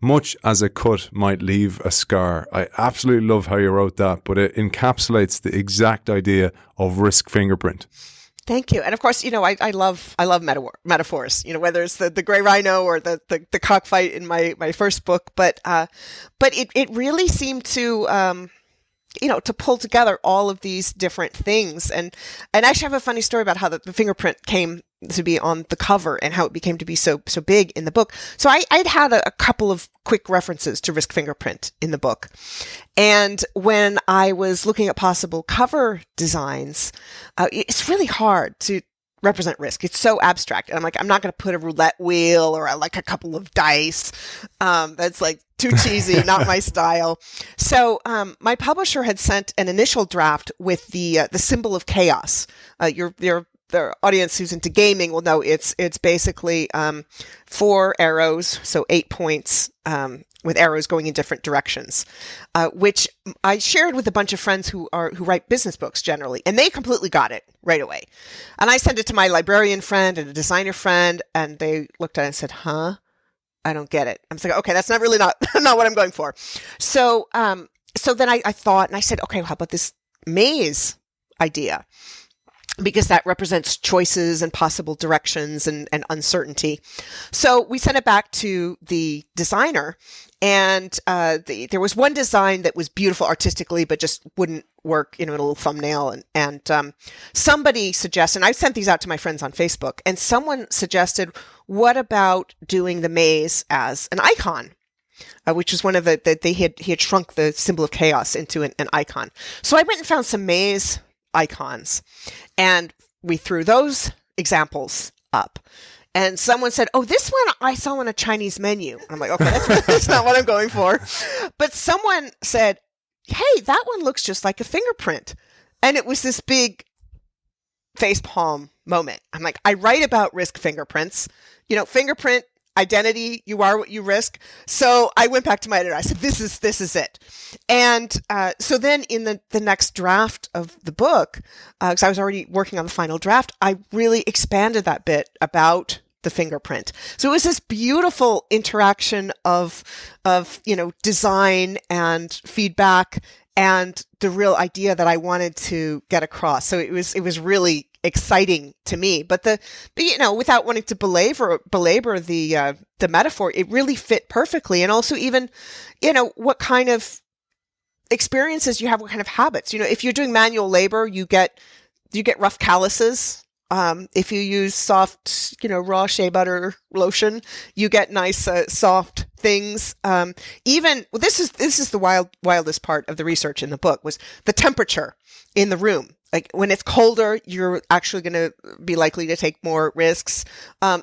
Speaker 2: much as a cut might leave a scar. I absolutely love how you wrote that, but it encapsulates the exact idea of risk fingerprint.
Speaker 3: Thank you. And of course, I love metaphors, whether it's the gray rhino or the cockfight in my first book, but it really seemed to, to pull together all of these different things. And actually I have a funny story about how the fingerprint came to be on the cover and how it became to be so big in the book. So I'd had a couple of quick references to risk fingerprint in the book. And when I was looking at possible cover designs, it's really hard to represent risk. It's so abstract. And I'm not going to put a roulette wheel or a couple of dice. That's too cheesy, not my style. So my publisher had sent an initial draft with the symbol of chaos. The audience who's into gaming will know it's basically 4 arrows, so 8 points with arrows going in different directions, which I shared with a bunch of friends who write business books generally, and they completely got it right away. And I sent it to my librarian friend and a designer friend, and they looked at it and said, "Huh? I don't get it." I'm like, "Okay, that's not what I'm going for." So then I thought, and I said, "Okay, well, how about this maze idea?" because that represents choices and possible directions and uncertainty. So we sent it back to the designer, and there was one design that was beautiful artistically, but just wouldn't work, in a little thumbnail. And somebody suggested, and I sent these out to my friends on Facebook, and someone suggested, what about doing the maze as an icon? Which was one of he had shrunk the symbol of chaos into an icon. So I went and found some maze icons, and we threw those examples up. And someone said, "Oh, this one I saw on a Chinese menu." And I'm like, "Okay, that's not what I'm going for." But someone said, "Hey, that one looks just like a fingerprint," and it was this big facepalm moment. I'm like, I write about risk fingerprints, fingerprint. Identity, you are what you risk. So I went back to my editor. I said, this is it. And so then in the next draft of the book, because I was already working on the final draft, I really expanded that bit about the fingerprint. So it was this beautiful interaction of design and feedback and the real idea that I wanted to get across. So it was really exciting to me, but without wanting to belabor the metaphor, it really fit perfectly. And also even, what kind of experiences you have, what kind of habits, if you're doing manual labor, you get rough calluses. If you use soft, raw shea butter lotion, you get nice, soft things. This is the wildest part of the research in the book, was the temperature in the room. Like when it's colder, you're actually going to be likely to take more risks.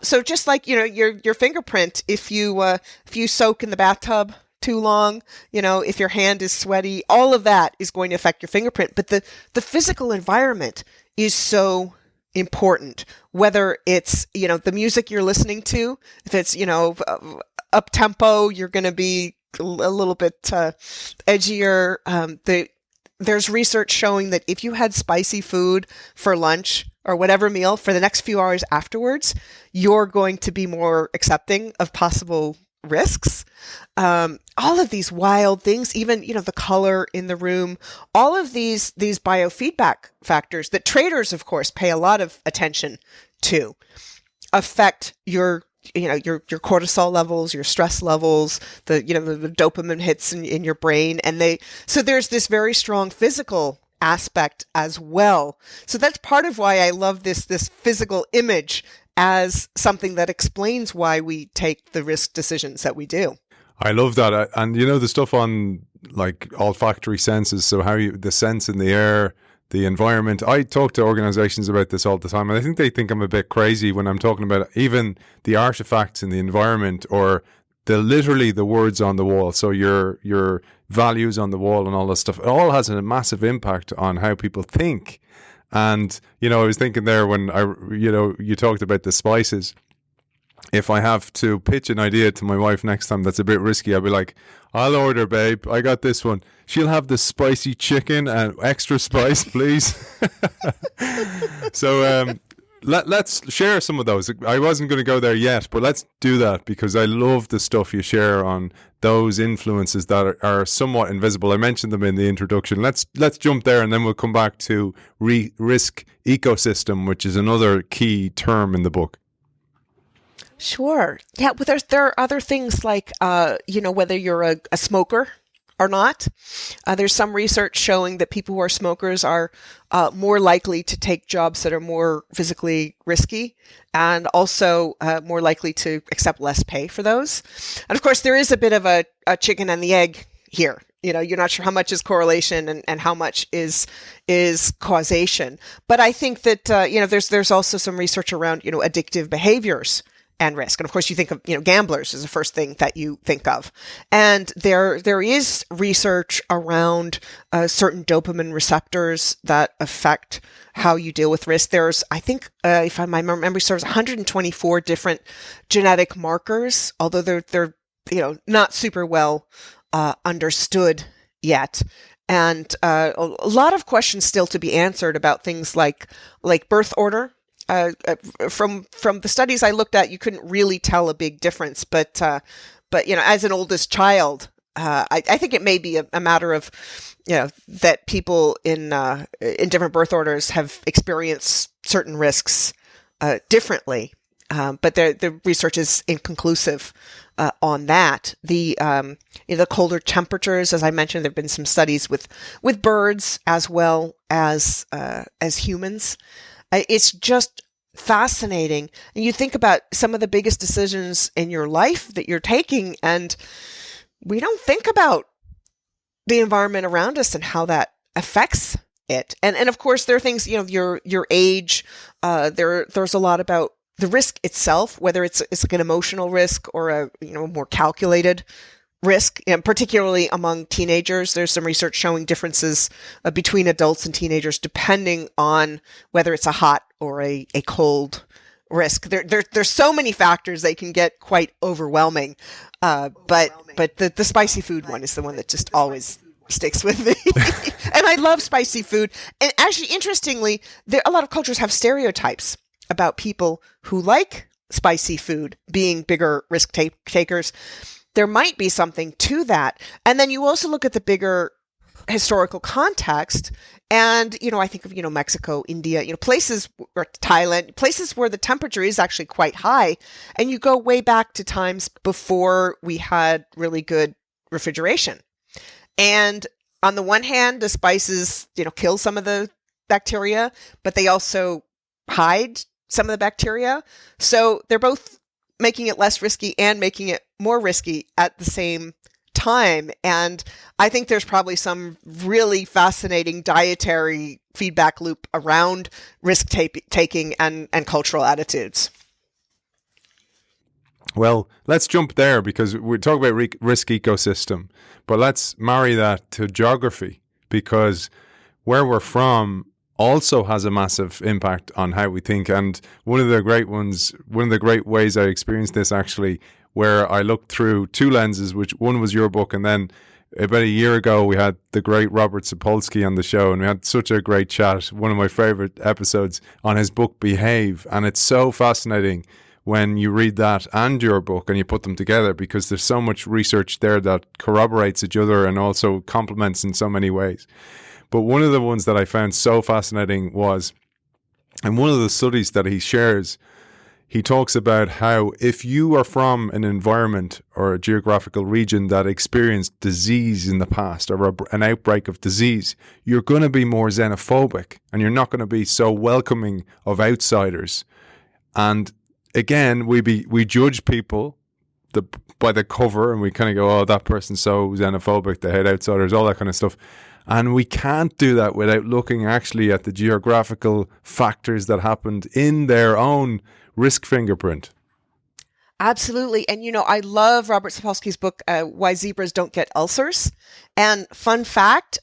Speaker 3: So just like, your fingerprint, if you soak in the bathtub too long, if your hand is sweaty, all of that is going to affect your fingerprint. But the physical environment is so important, whether it's, the music you're listening to, if it's, up tempo, you're going to be a little bit edgier. There's research showing that if you had spicy food for lunch or whatever meal for the next few hours afterwards, you're going to be more accepting of possible risks. All of these wild things, even, the color in the room, all of these biofeedback factors that traders, of course, pay a lot of attention to, affect your cortisol levels, your stress levels, the dopamine hits in your brain. And so there's this very strong physical aspect as well. So that's part of why I love this physical image as something that explains why we take the risk decisions that we do.
Speaker 2: I love that. And the stuff on like olfactory senses, so the sense in the air, the environment. I talk to organizations about this all the time, and I think they think I'm a bit crazy when I'm talking about even the artifacts in the environment, or literally the words on the wall. So your values on the wall and all that stuff. It all has a massive impact on how people think. And, I was thinking there when you talked about the spices. If I have to pitch an idea to my wife next time that's a bit risky, I'll be like, "I'll order, babe. I got this one. She'll have the spicy chicken and extra spice, please." So let's share some of those. I wasn't going to go there yet, but let's do that, because I love the stuff you share on those influences that are somewhat invisible. I mentioned them in the introduction. Let's jump there, and then we'll come back to risk ecosystem, which is another key term in the book.
Speaker 3: Sure. Yeah, but there are other things like, whether you're a smoker or not. There's some research showing that people who are smokers are more likely to take jobs that are more physically risky, and also more likely to accept less pay for those. And of course, there is a bit of a chicken and the egg here. You're not sure how much is correlation and how much is causation. But I think that, there's also some research around, addictive behaviors and risk. And of course, you think of, gamblers is the first thing that you think of. And there is research around certain dopamine receptors that affect how you deal with risk. There's, I think, if my memory serves, 124 different genetic markers, although they're not super well understood yet. And a lot of questions still to be answered about things like birth order. From the studies I looked at, you couldn't really tell a big difference. But as an oldest child, I think it may be a matter of, that people in different birth orders have experienced certain risks differently, but the research is inconclusive on that. The colder temperatures, as I mentioned, there've been some studies with birds as well as humans. It's just fascinating. And you think about some of the biggest decisions in your life that you're taking, and we don't think about the environment around us and how that affects it. And of course, there are things, your age. There's a lot about the risk itself, whether it's like an emotional risk or a more calculated risk, and particularly among teenagers. There's some research showing differences between adults and teenagers depending on whether it's a hot or a cold risk. There's so many factors they can get quite overwhelming. But the spicy food one is the one that just always sticks with me. And I love spicy food. And actually, interestingly, a lot of cultures have stereotypes about people who like spicy food being bigger risk takers. There might be something to that. And then you also look at the bigger historical context. And, I think of, Mexico, India, places, or Thailand, places where the temperature is actually quite high. And you go way back to times before we had really good refrigeration. And on the one hand, the spices, kill some of the bacteria, but they also hide some of the bacteria. So they're both making it less risky and making it more risky at the same time. And I think there's probably some really fascinating dietary feedback loop around risk taking and cultural attitudes.
Speaker 2: Well, let's jump there because we talk about risk ecosystem, but let's marry that to geography, because where we're from also has a massive impact on how we think. And one of the great ways I experienced this actually, where I looked through two lenses, which one was your book, and then about a year ago we had the great Robert Sapolsky on the show, and we had such a great chat, one of my favorite episodes, on his book Behave. And it's so fascinating when you read that and your book and you put them together, because there's so much research there that corroborates each other and also complements in so many ways. But one of the ones that I found so fascinating was, in one of the studies that he shares, he talks about how if you are from an environment or a geographical region that experienced disease in the past, or an outbreak of disease, you're going to be more xenophobic and you're not going to be so welcoming of outsiders. And again, we judge people by the cover, and we kind of go, oh, that person's so xenophobic, they hate outsiders, all that kind of stuff. And we can't do that without looking actually at the geographical factors that happened in their own risk fingerprint.
Speaker 3: Absolutely. And, I love Robert Sapolsky's book, Why Zebras Don't Get Ulcers. And fun fact,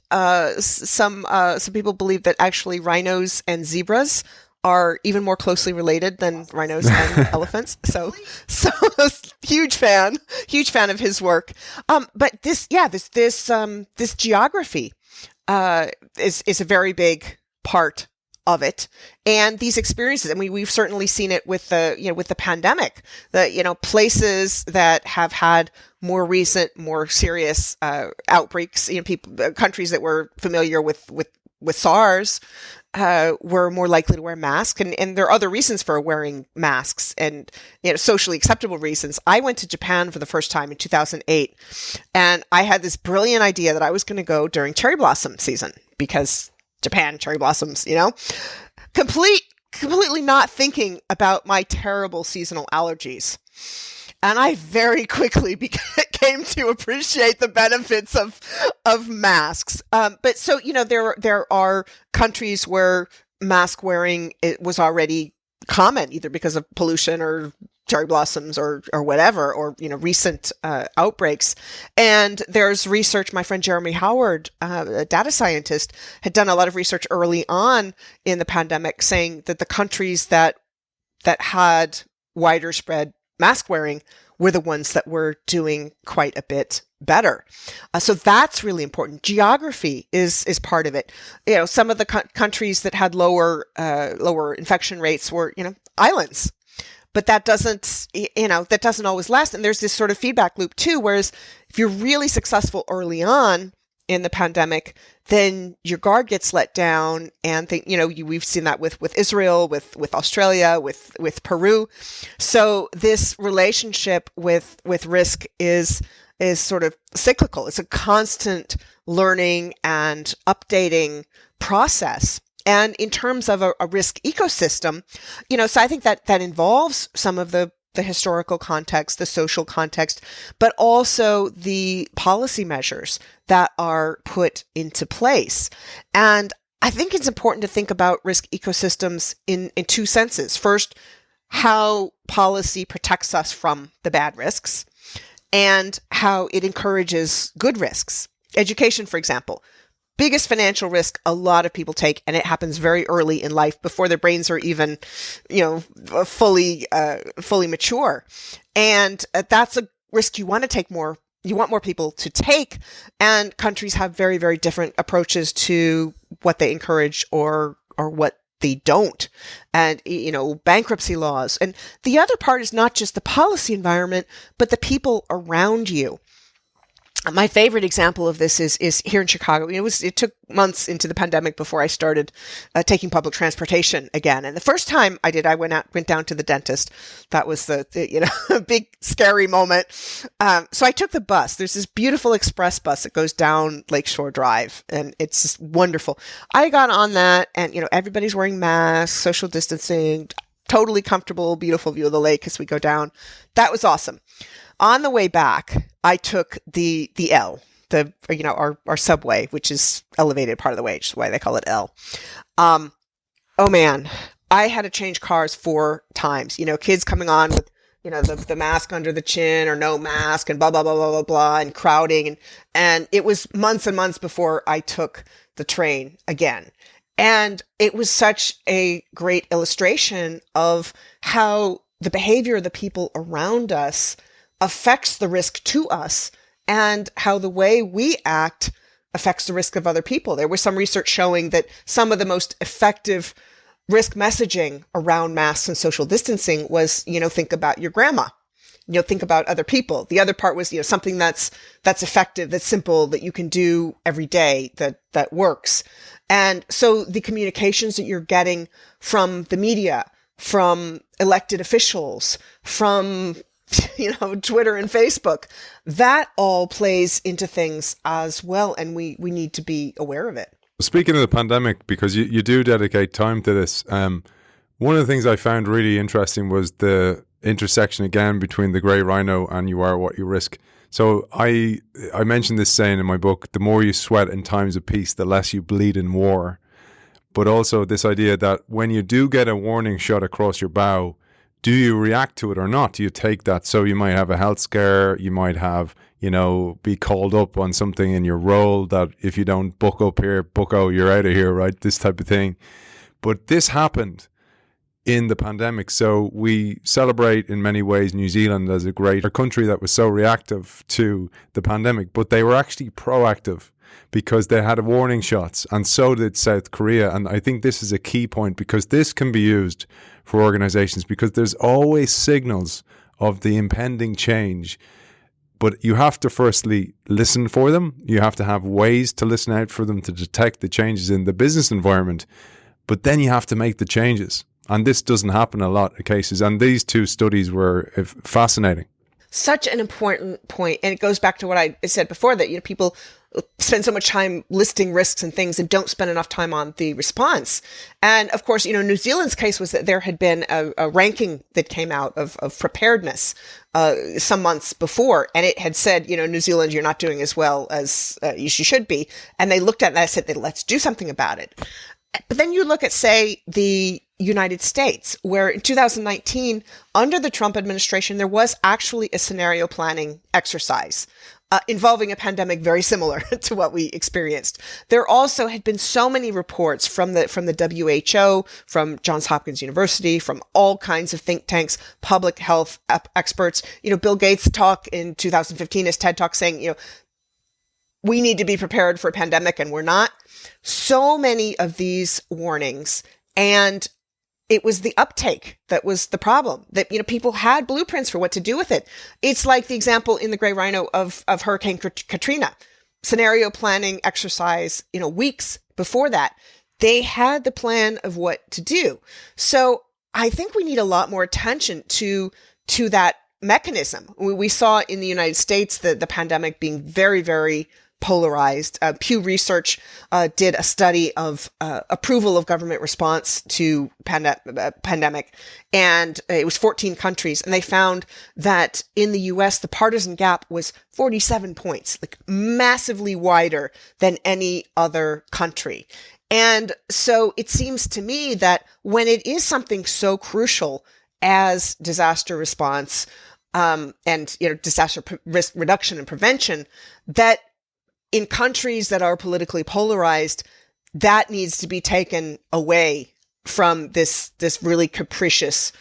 Speaker 3: some people believe that actually rhinos and zebras are even more closely related than rhinos and elephants. So huge fan of his work. But this geography is a very big part of it. And these experiences, I mean, we've certainly seen it with the pandemic, places that have had more recent, more serious outbreaks, countries that were familiar with SARS, were more likely to wear masks. And there are other reasons for wearing masks, and, socially acceptable reasons. I went to Japan for the first time in 2008, and I had this brilliant idea that I was going to go during cherry blossom season, because Japan, cherry blossoms, completely not thinking about my terrible seasonal allergies. And I very quickly came to appreciate the benefits of masks. But so, there are countries where mask wearing was already common, either because of pollution or cherry blossoms or whatever, or, recent outbreaks. And there's research, my friend Jeremy Howard, a data scientist, had done a lot of research early on in the pandemic saying that the countries that had wider spread mask wearing were the ones that were doing quite a bit better. So that's really important. Geography is part of it. Some of the countries that had lower infection rates were, islands. but that doesn't, that doesn't always last. And there's this sort of feedback loop too, whereas if you're really successful early on in the pandemic, then your guard gets let down. And we've seen that with Israel, with Australia, with Peru. So this relationship with risk is sort of cyclical. It's a constant learning and updating process. And in terms of a risk ecosystem, so I think that involves some of the historical context, the social context, but also the policy measures that are put into place. And I think it's important to think about risk ecosystems in two senses. First, how policy protects us from the bad risks and how it encourages good risks. Education, for example. Biggest financial risk a lot of people take, and it happens very early in life before their brains are even, fully mature. And that's a risk you want to take more. You want more people to take, and countries have very, very different approaches to what they encourage or what they don't. And, bankruptcy laws. And the other part is not just the policy environment, but the people around you. My favorite example of this is here in Chicago. It took months into the pandemic before I started taking public transportation again. And the first time I did, I went down to the dentist. That was the big scary moment. So I took the bus. There's this beautiful express bus that goes down Lakeshore Drive, and it's just wonderful. I got on that, and everybody's wearing masks, social distancing, totally comfortable, beautiful view of the lake as we go down. That was awesome. On the way back, I took the L, our subway, which is elevated part of the way, which is why they call it L. Oh man, I had to change cars 4 times. Kids coming on with, the mask under the chin or no mask and blah, blah, blah, blah, blah, blah, and crowding. And it was months and months before I took the train again. And it was such a great illustration of how the behavior of the people around us affects the risk to us and how the way we act affects the risk of other people. There was some research showing that some of the most effective risk messaging around masks and social distancing was, think about your grandma, think about other people. The other part was, something that's effective, that's simple, that you can do every day, that works. And so the communications that you're getting from the media, from elected officials, from Twitter and Facebook, that all plays into things as well. And we need to be aware of it.
Speaker 2: Speaking of the pandemic, because you do dedicate time to this, one of the things I found really interesting was the intersection again between the grey rhino and you are what you risk. So I mentioned this saying in my book, the more you sweat in times of peace, the less you bleed in war. But also this idea that when you do get a warning shot across your bow, do you react to it or not? Do you take that? So you might have a health scare, you might have, be called up on something in your role that if you don't buck up here, buck out, you're out of here, right? This type of thing. But this happened in the pandemic. So we celebrate in many ways New Zealand as a great country that was so reactive to the pandemic, but they were actually proactive because they had warning shots, and so did South Korea. And I think this is a key point because this can be used for organizations because there's always signals of the impending change. But you have to firstly listen for them. You have to have ways to listen out for them to detect the changes in the business environment. But then you have to make the changes. And this doesn't happen in a lot of cases. And these 2 studies were fascinating.
Speaker 3: Such an important point. And it goes back to what I said before, that, people spend so much time listing risks and things and don't spend enough time on the response. And of course, New Zealand's case was that there had been a ranking that came out of preparedness some months before. And it had said, New Zealand, you're not doing as well as you should be. And they looked at it and I said, let's do something about it. But then you look at, say, the United States, where in 2019, under the Trump administration, there was actually a scenario planning exercise involving a pandemic very similar to what we experienced. There also had been so many reports from the WHO, from Johns Hopkins University, from all kinds of think tanks, public health experts. Bill Gates' talk in 2015, his TED Talk, saying, we need to be prepared for a pandemic, and we're not. So many of these warnings, and it was the uptake that was the problem, that, people had blueprints for what to do with it. It's like the example in the Gray Rhino of Hurricane Katrina. Scenario planning exercise, weeks before that. They had the plan of what to do. So I think we need a lot more attention to that mechanism. We saw in the United States the pandemic being very, very polarized. Pew Research did a study of approval of government response to pandemic, and it was 14 countries, and they found that in the U.S. the partisan gap was 47 points, like massively wider than any other country. And so it seems to me that when it is something so crucial as disaster response and disaster risk reduction and prevention, that in countries that are politically polarized, that needs to be taken away from this really capricious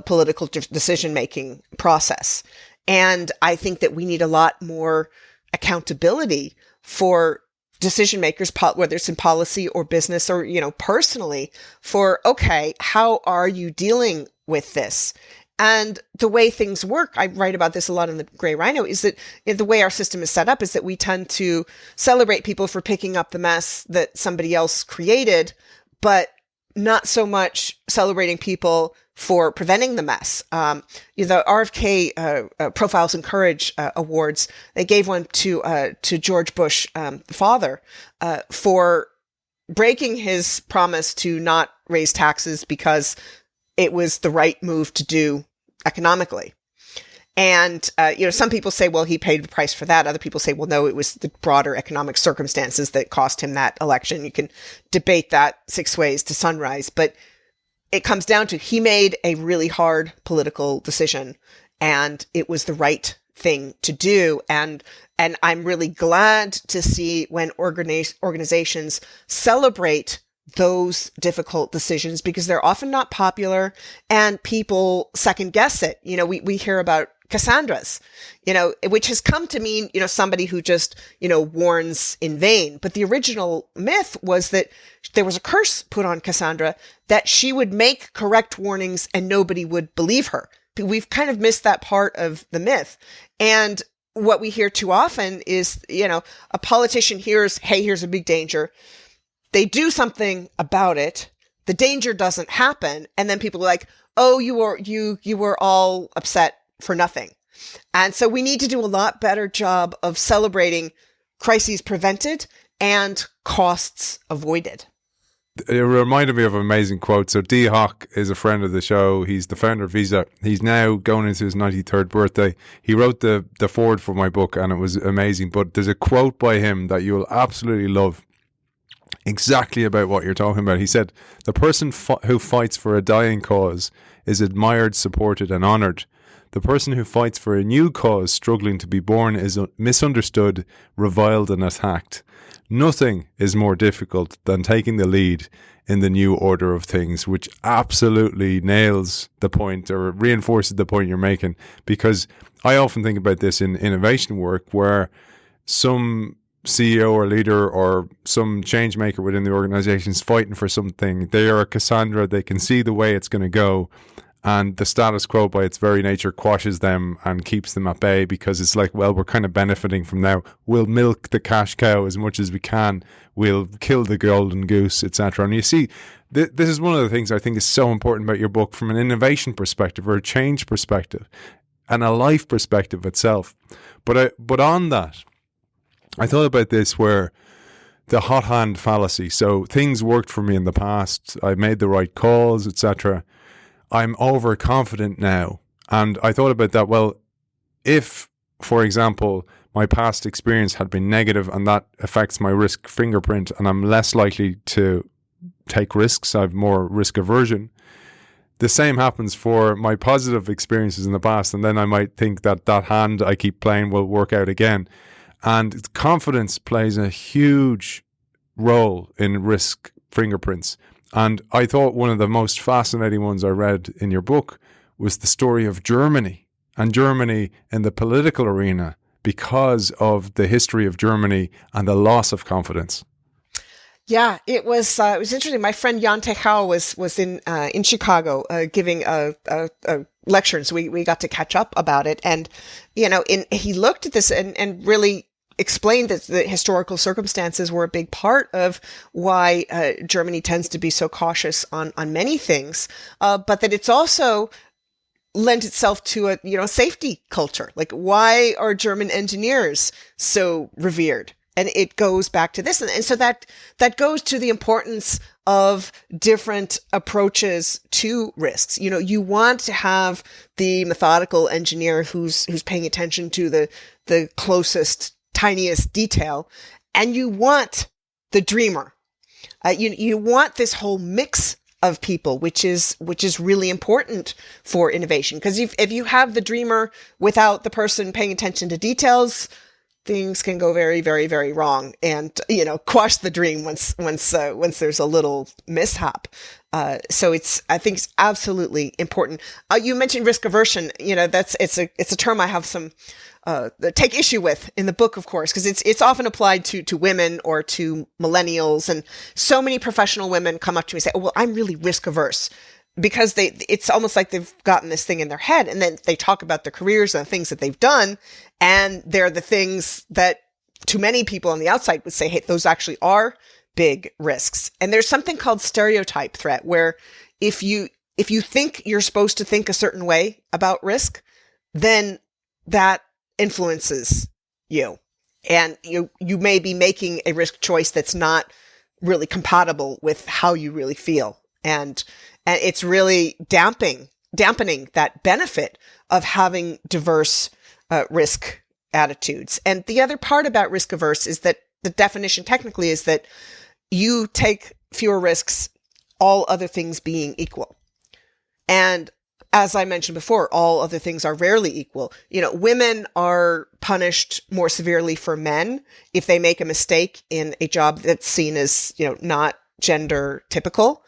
Speaker 3: political decision-making process. And I think that we need a lot more accountability for decision makers, whether it's in policy or business or, personally, for, okay, how are you dealing with this? And the way things work, I write about this a lot in the Gray Rhino, is that the way our system is set up is that we tend to celebrate people for picking up the mess that somebody else created, but not so much celebrating people for preventing the mess. The RFK Profiles in Courage Awards, they gave one to George Bush, the father, for breaking his promise to not raise taxes because it was the right move to do economically. And, some people say, well, he paid the price for that. Other people say, well, no, it was the broader economic circumstances that cost him that election. You can debate that 6 ways to sunrise, but it comes down to he made a really hard political decision, and it was the right thing to do. And I'm really glad to see when organizations celebrate those difficult decisions, because they're often not popular and people second guess it. We hear about Cassandras, which has come to mean, somebody who just, warns in vain. But the original myth was that there was a curse put on Cassandra that she would make correct warnings and nobody would believe her. We've kind of missed that part of the myth. And what we hear too often is, a politician hears, hey, here's a big danger. They do something about it. The danger doesn't happen. And then people are like, oh, you were all upset for nothing. And so we need to do a lot better job of celebrating crises prevented and costs avoided.
Speaker 2: It reminded me of an amazing quote. So Dee Hock is a friend of the show. He's the founder of Visa. He's now going into his 93rd birthday. He wrote the foreword for my book, and it was amazing. But there's a quote by him that you'll absolutely love, exactly about what you're talking about. He said, the person who fights for a dying cause is admired, supported, and honoured. The person who fights for a new cause struggling to be born is misunderstood, reviled, and attacked. Nothing is more difficult than taking the lead in the new order of things, which absolutely nails the point or reinforces the point you're making. Because I often think about this in innovation work, where some CEO or leader or some change maker within the organization is fighting for something. They are a Cassandra. They can see the way it's going to go. And the status quo by its very nature quashes them and keeps them at bay, because it's like, well, we're kind of benefiting from now. We'll milk the cash cow as much as we can. We'll kill the golden goose, etc. And you see, this is one of the things I think is so important about your book from an innovation perspective or a change perspective and a life perspective itself. But on that, I thought about this, where the hot hand fallacy. So things worked for me in the past. I made the right calls, etc. I'm overconfident now. And I thought about that. Well, if, for example, my past experience had been negative and that affects my risk fingerprint and I'm less likely to take risks, I have more risk aversion. The same happens for my positive experiences in the past. And then I might think that hand I keep playing will work out again. And confidence plays a huge role in risk fingerprints. And I thought one of the most fascinating ones I read in your book was the story of Germany, and Germany in the political arena, because of the history of Germany and the loss of confidence.
Speaker 3: Yeah, it was interesting. My friend Jan Tejau was in Chicago giving a lecture, and so we got to catch up about it. And he looked at this and really explained that the historical circumstances were a big part of why Germany tends to be so cautious on many things, but that it's also lent itself to a safety culture. Like, why are German engineers so revered? And it goes back to this. And so that goes to the importance of different approaches to risks. You want to have the methodical engineer who's paying attention to the closest, tiniest detail. And you want the dreamer. You want this whole mix of people, which is really important for innovation. Because if you have the dreamer without the person paying attention to details, things can go very, very, very wrong, and quash the dream once there's a little mishap. So I think it's absolutely important. You mentioned risk aversion. It's a term I have some take issue with in the book, of course, because it's often applied to women or to millennials, and so many professional women come up to me and say, "Oh, well, I'm really risk averse." Because it's almost like they've gotten this thing in their head, and then they talk about their careers and the things that they've done, and they're the things that too many people on the outside would say, hey, those actually are big risks. And there's something called stereotype threat, where if you think you're supposed to think a certain way about risk, then that influences you. And you may be making a risk choice that's not really compatible with how you really feel. And it's really dampening that benefit of having diverse risk attitudes. And the other part about risk averse is that the definition technically is that you take fewer risks, all other things being equal. And as I mentioned before, all other things are rarely equal. Women are punished more severely for men if they make a mistake in a job that's seen as, not gender typical.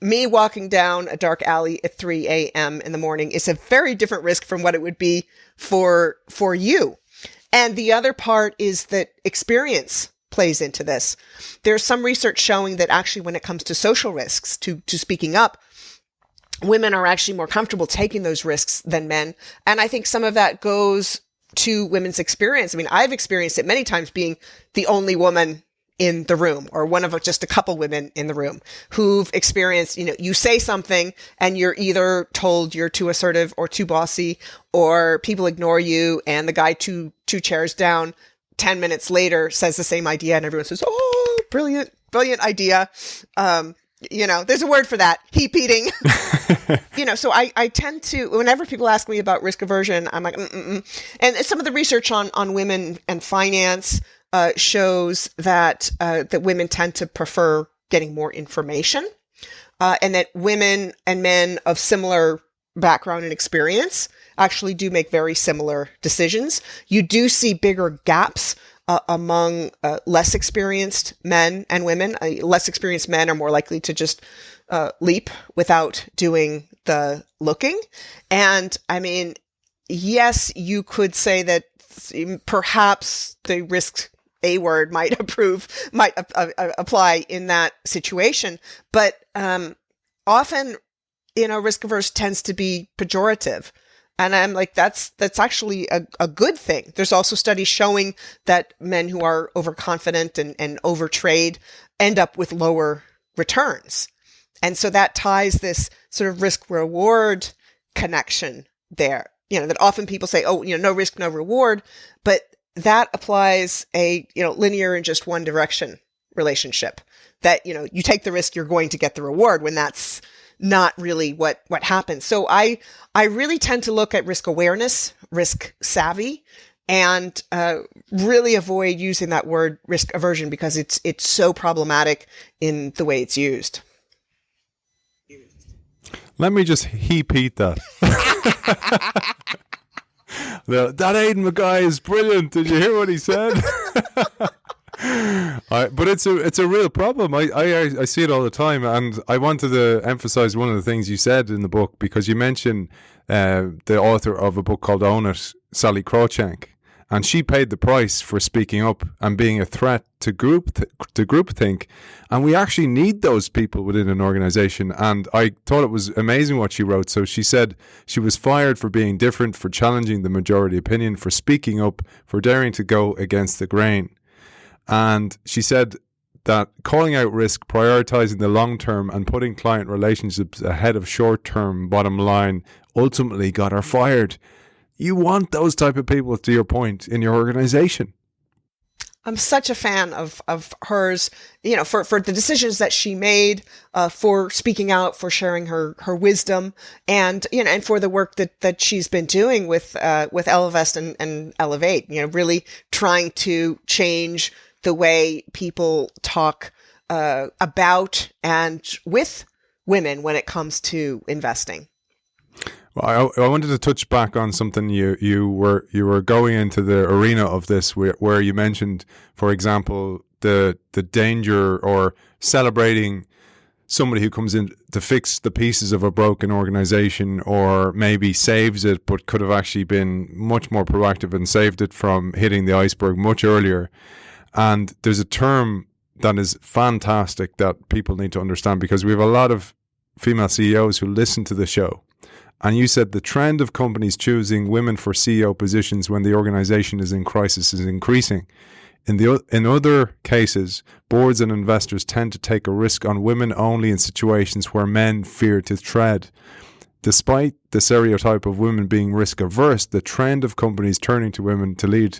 Speaker 3: Me walking down a dark alley at 3 a.m. in the morning is a very different risk from what it would be for you. And the other part is that experience plays into this. There's some research showing that actually when it comes to social risks, to speaking up, women are actually more comfortable taking those risks than men. And I think some of that goes to women's experience. I mean, I've experienced it many times being the only woman in the room, or one of just a couple women in the room who've experienced, you say something and you're either told you're too assertive or too bossy, or people ignore you, and the guy two chairs down 10 minutes later says the same idea, and everyone says, oh, brilliant idea. There's a word for that, heap eating. So I tend to, whenever people ask me about risk aversion, I'm like, And some of the research on women and finance shows that women tend to prefer getting more information, and that women and men of similar background and experience actually do make very similar decisions. You do see bigger gaps among less experienced men and women. Less experienced men are more likely to just leap without doing the looking. And I mean, yes, you could say that perhaps the risk A word might apply in that situation, but often, risk averse tends to be pejorative. And I'm like, that's actually a good thing. There's also studies showing that men who are overconfident and overtrade end up with lower returns. And so that ties this sort of risk reward connection there. That often people say, oh, no risk, no reward, but that applies a, linear in just one direction relationship, that, you take the risk, you're going to get the reward, when that's not really what happens. So I really tend to look at risk awareness, risk savvy, and really avoid using that word risk aversion, because it's so problematic in the way it's used.
Speaker 2: Let me just heap eat that. That Aidan guy is brilliant. Did you hear what he said? But it's a real problem. I see it all the time, and I wanted to emphasize one of the things you said in the book, because you mentioned the author of a book called Own It, Sally Crawshank, And she paid the price for speaking up and being a threat to groupthink. And we actually need those people within an organization. And I thought it was amazing what she wrote. So she said she was fired for being different, for challenging the majority opinion, for speaking up, for daring to go against the grain. And she said that calling out risk, prioritizing the long term, and putting client relationships ahead of short term bottom line ultimately got her fired. You want those type of people, to your point, in your organization.
Speaker 3: I'm such a fan of hers, for the decisions that she made, for speaking out, for sharing her wisdom, and and for the work that she's been doing with Elevest and Elevate. Really trying to change the way people talk about and with women when it comes to investing.
Speaker 2: Well, I wanted to touch back on something you were going into the arena of this where you mentioned, for example, the danger or celebrating somebody who comes in to fix the pieces of a broken organization, or maybe saves it but could have actually been much more proactive and saved it from hitting the iceberg much earlier. And there's a term that is fantastic that people need to understand, because we have a lot of female CEOs who listen to the show. And you said the trend of companies choosing women for CEO positions when the organization is in crisis is increasing. In other cases, boards and investors tend to take a risk on women only in situations where men fear to tread. Despite the stereotype of women being risk averse, the trend of companies turning to women to lead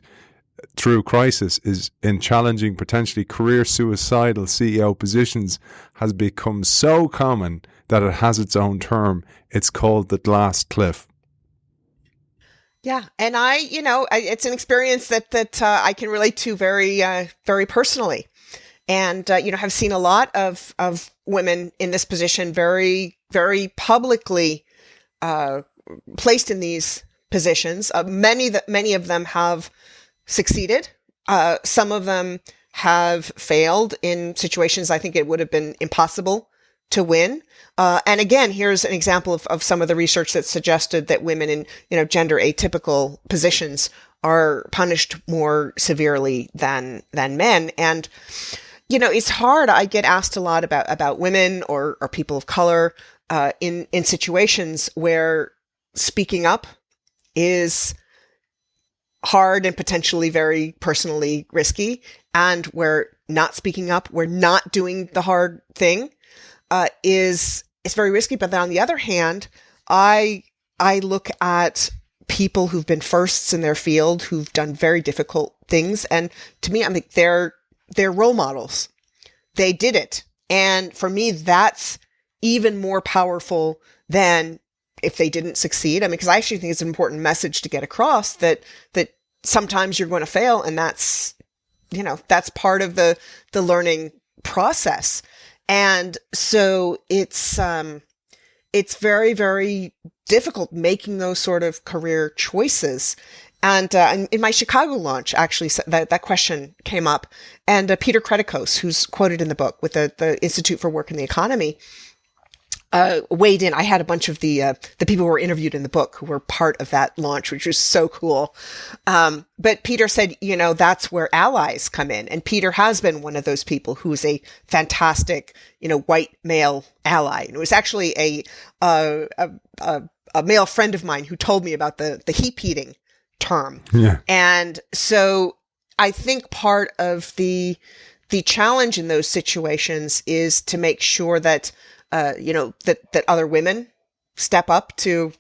Speaker 2: through crisis is in challenging, potentially career suicidal CEO positions has become so common that it has its own term. It's called the glass cliff.
Speaker 3: Yeah, and it's an experience that I can relate to very very personally, and have seen a lot of women in this position very very publicly placed in these positions. Many of them have succeeded. Some of them have failed in situations I think it would have been impossible to win. And again, here's an example of some of the research that suggested that women in, gender atypical positions are punished more severely than men. And, it's hard. I get asked a lot about women or people of color, in situations where speaking up is hard and potentially very personally risky, and where not speaking up, where not doing the hard thing, is very risky. But then on the other hand, I look at people who've been firsts in their field, who've done very difficult things, and to me, I mean, they're role models. They did it, and for me, that's even more powerful than if they didn't succeed. I mean, because I actually think it's an important message to get across that sometimes you're going to fail, and that's part of the learning process. And so it's very, very difficult making those sort of career choices. And in my Chicago launch, actually, that question came up. And Peter Kretikos, who's quoted in the book with the Institute for Work and the Economy, weighed in. I had a bunch of the people who were interviewed in the book who were part of that launch, which was so cool. But Peter said, that's where allies come in. And Peter has been one of those people who is a fantastic, white male ally. And it was actually a male friend of mine who told me about the heap heating term. Yeah. And so I think part of the challenge in those situations is to make sure that that other women step up to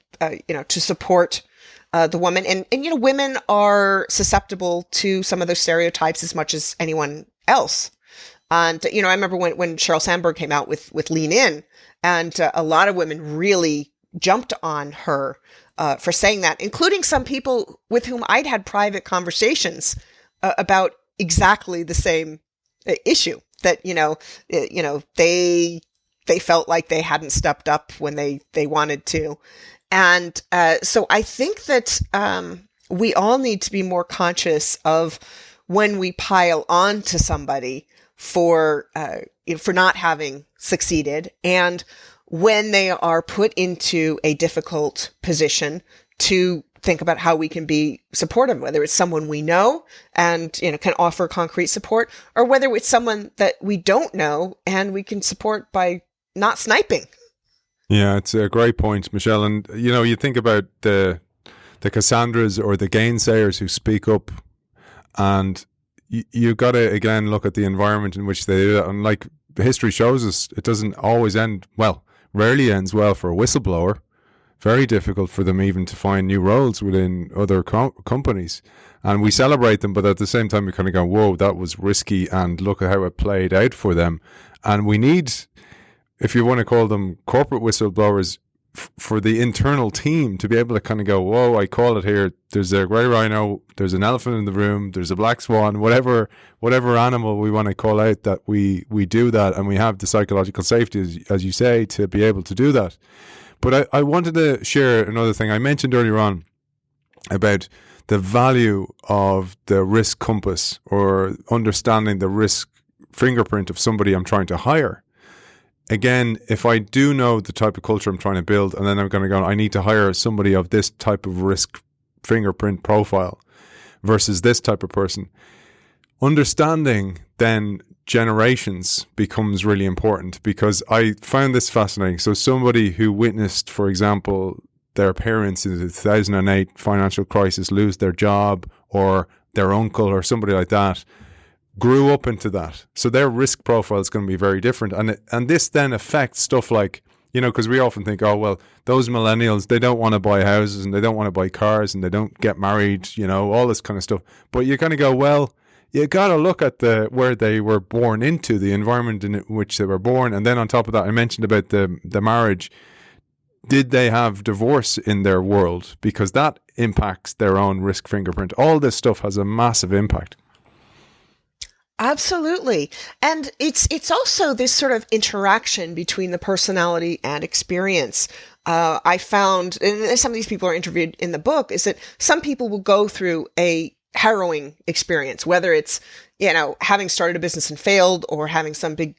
Speaker 3: support the woman. And women are susceptible to some of those stereotypes as much as anyone else. And, I remember when Sheryl Sandberg came out with Lean In, and a lot of women really jumped on her for saying that, including some people with whom I'd had private conversations about exactly the same issue, that, they felt like they hadn't stepped up when they wanted to. And so I think that we all need to be more conscious of when we pile on to somebody for not having succeeded, and when they are put into a difficult position, to think about how we can be supportive, whether it's someone we know and, can offer concrete support, or whether it's someone that we don't know and we can support by not sniping.
Speaker 2: Yeah, it's a great point, Michelle. And, you think about the Cassandras or the gainsayers who speak up, and you got to, again, look at the environment in which they do that. And like history shows us, it doesn't always end well, rarely ends well for a whistleblower. Very difficult for them even to find new roles within other companies. And we celebrate them, but at the same time, we kind of go, whoa, that was risky, and look at how it played out for them. And we need, if you want to call them corporate whistleblowers, for the internal team to be able to kind of go, whoa, I call it here. There's a grey rhino, there's an elephant in the room, there's a black swan, whatever animal we want to call out, that we do that, and we have the psychological safety, as you say, to be able to do that. But I wanted to share another thing. I mentioned earlier on about the value of the risk compass, or understanding the risk fingerprint of somebody I'm trying to hire. Again, if I do know the type of culture I'm trying to build, and then I'm going to go, I need to hire somebody of this type of risk fingerprint profile versus this type of person, understanding then generations becomes really important, because I found this fascinating. So somebody who witnessed, for example, their parents in the 2008 financial crisis lose their job, or their uncle or somebody like that, grew up into that. So their risk profile is going to be very different. And this then affects stuff like, because we often think, oh, well, those millennials, they don't want to buy houses, and they don't want to buy cars, and they don't get married, all this kind of stuff. But you're going to go, well, you got to look at where they were born into, the environment in which they were born. And then on top of that, I mentioned about the marriage. Did they have divorce in their world? Because that impacts their own risk fingerprint. All this stuff has a massive impact.
Speaker 3: Absolutely. And it's also this sort of interaction between the personality and experience. I found, and some of these people are interviewed in the book, is that some people will go through a harrowing experience, whether it's, having started a business and failed, or having some big,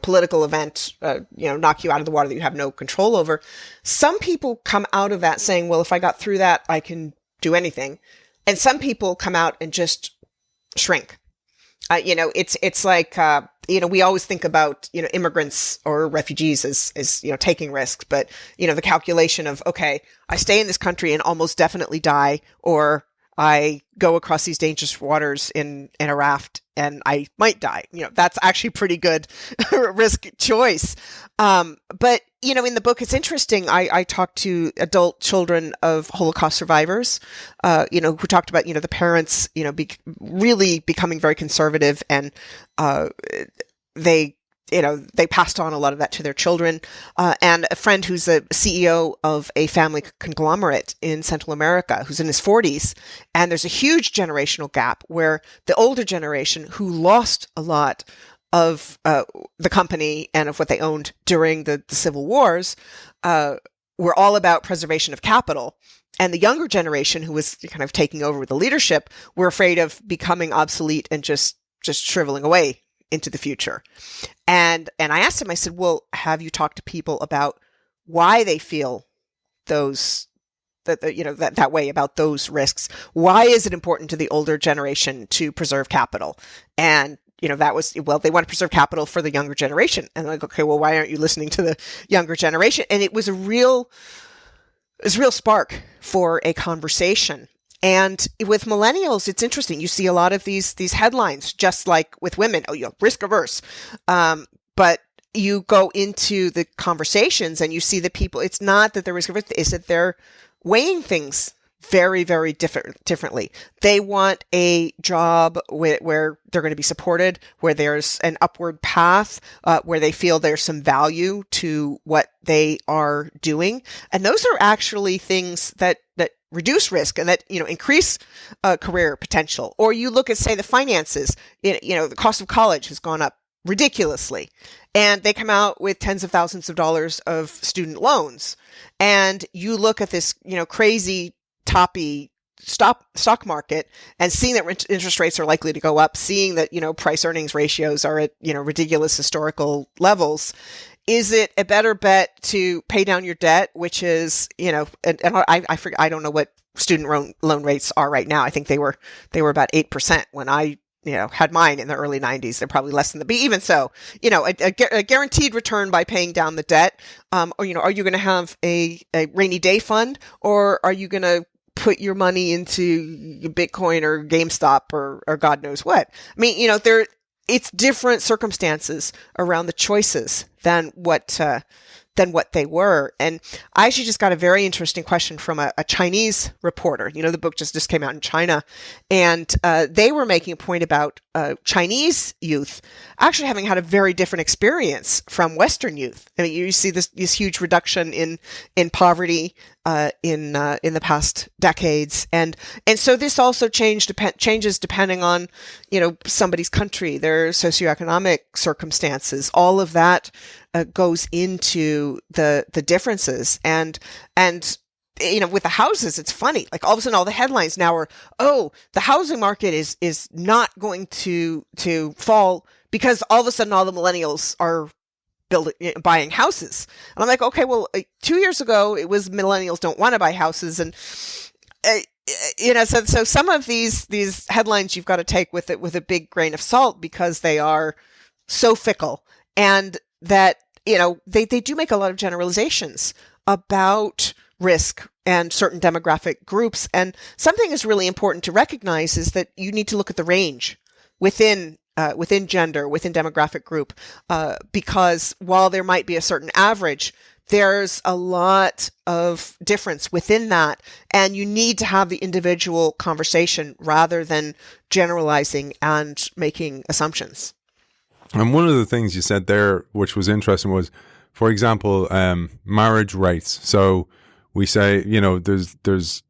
Speaker 3: political event, knock you out of the water that you have no control over. Some people come out of that saying, well, if I got through that, I can do anything. And some people come out and just shrink. It's like, we always think about, immigrants or refugees as taking risks, but, the calculation of, okay, I stay in this country and almost definitely die, or I go across these dangerous waters in a raft and I might die. That's actually pretty good risk choice. But, in the book, it's interesting. I talked to adult children of Holocaust survivors, who talked about, the parents, really becoming very conservative, and they passed on a lot of that to their children. And a friend who's a CEO of a family conglomerate in Central America, who's in his 40s. And there's a huge generational gap where the older generation, who lost a lot of the company and of what they owned during the civil wars, were all about preservation of capital. And the younger generation, who was kind of taking over with the leadership, were afraid of becoming obsolete and just shriveling away into the future. And I asked him, I said, well, have you talked to people about why they feel that way about those risks? Why is it important to the older generation to preserve capital? And that was, well, they want to preserve capital for the younger generation. And I'm like, okay, well, why aren't you listening to the younger generation? And it was a real spark for a conversation. And with millennials, it's interesting. You see a lot of these headlines, just like with women, risk averse. But you go into the conversations and you see that people, it's not that they're risk averse, it's that they're weighing things very, very differently. They want a job where they're going to be supported, where there's an upward path, where they feel there's some value to what they are doing. And those are actually things that reduce risk and that, increase career potential. Or you look at, say, the finances, the cost of college has gone up ridiculously. And they come out with tens of thousands of dollars of student loans. And you look at this, crazy toppy stock market, and seeing that interest rates are likely to go up, seeing that, price earnings ratios are at, ridiculous historical levels. is it a better bet to pay down your debt, which is, and I don't know what student loan rates are right now. I think they were about 8% when I had mine in the early 90s. They're probably less than even so, a guaranteed return by paying down the debt. Or, are you going to have a rainy day fund, or are you going to put your money into Bitcoin or GameStop or God knows what? I mean, it's different circumstances around the choices than what they were. And I actually just got a very interesting question from a Chinese reporter. The book just came out in China, and they were making a point about Chinese youth actually having had a very different experience from Western youth. I mean, you see this huge reduction in poverty in the past decades, and so this also changes depending on somebody's country, their socioeconomic circumstances. All of that goes into the differences, and with the houses, it's funny. Like all of a sudden, all the headlines now are, "Oh, the housing market is not going to fall because all of a sudden all the millennials are buying houses." And I'm like, okay, well, 2 years ago it was millennials don't want to buy houses, and so some of these headlines you've got to take with a big grain of salt, because they are so fickle, and that they do make a lot of generalizations about risk and certain demographic groups. And something is really important to recognize is that you need to look at the range within gender, within demographic group, because while there might be a certain average, there's a lot of difference within that, and you need to have the individual conversation rather than generalizing and making assumptions.
Speaker 2: And one of the things you said there, which was interesting, was, for example, marriage rates. So we say, there's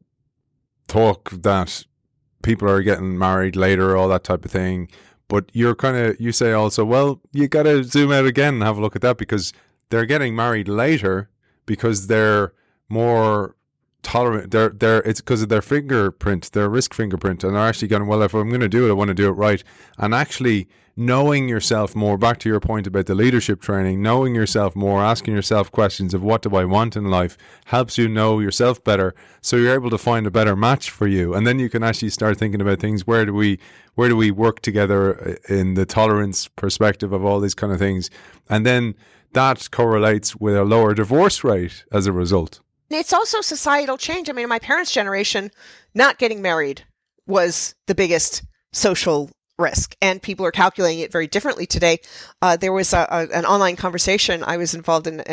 Speaker 2: talk that people are getting married later, all that type of thing. But you say also, well, you got to zoom out again and have a look at that, because they're getting married later because they're more tolerant. It's because of their fingerprint, their risk fingerprint, and they're actually going, well, if I'm going to do it, I want to do it right. And actually knowing yourself more, back to your point about the leadership training, knowing yourself more, asking yourself questions of what do I want in life, helps you know yourself better, so you're able to find a better match for you. And then you can actually start thinking about things. Where do we work together in the tolerance perspective of all these kind of things? And then that correlates with a lower divorce rate as a result.
Speaker 3: It's also societal change. I mean, in my parents' generation, not getting married was the biggest social risk, and people are calculating it very differently today. There was an online conversation I was involved in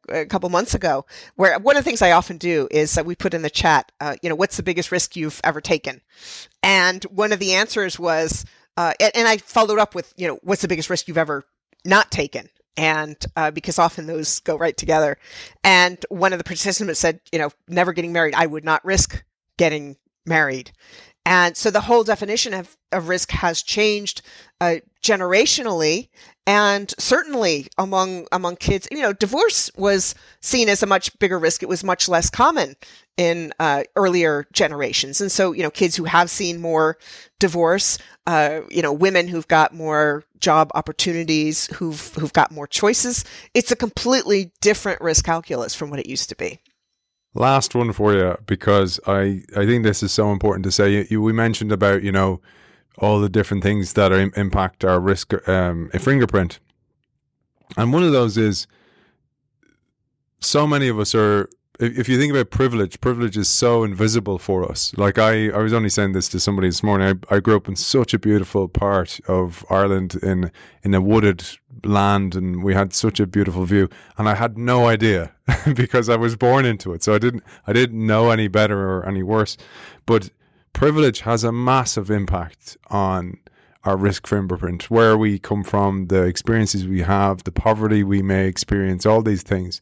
Speaker 3: a couple months ago, where one of the things I often do is we put in the chat, what's the biggest risk you've ever taken? And one of the answers was, and I followed up with, what's the biggest risk you've ever not taken? And because often those go right together. And one of the participants said, never getting married. I would not risk getting married. And so the whole definition of risk has changed generationally, and certainly among kids. Divorce was seen as a much bigger risk. It was much less common in earlier generations. And so, kids who have seen more divorce, women who've got more job opportunities, who've got more choices, it's a completely different risk calculus from what it used to be.
Speaker 2: Last one for you, because I think this is so important to say. We mentioned about, all the different things that impact our risk fingerprint. And one of those is, so many of us are, if you think about privilege is so invisible for us. Like I was only saying this to somebody this morning. I grew up in such a beautiful part of Ireland in a wooded land, and we had such a beautiful view, and I had no idea because I was born into it. So I didn't know any better or any worse. But privilege has a massive impact on our risk fingerprint, where we come from, the experiences we have, the poverty we may experience, all these things.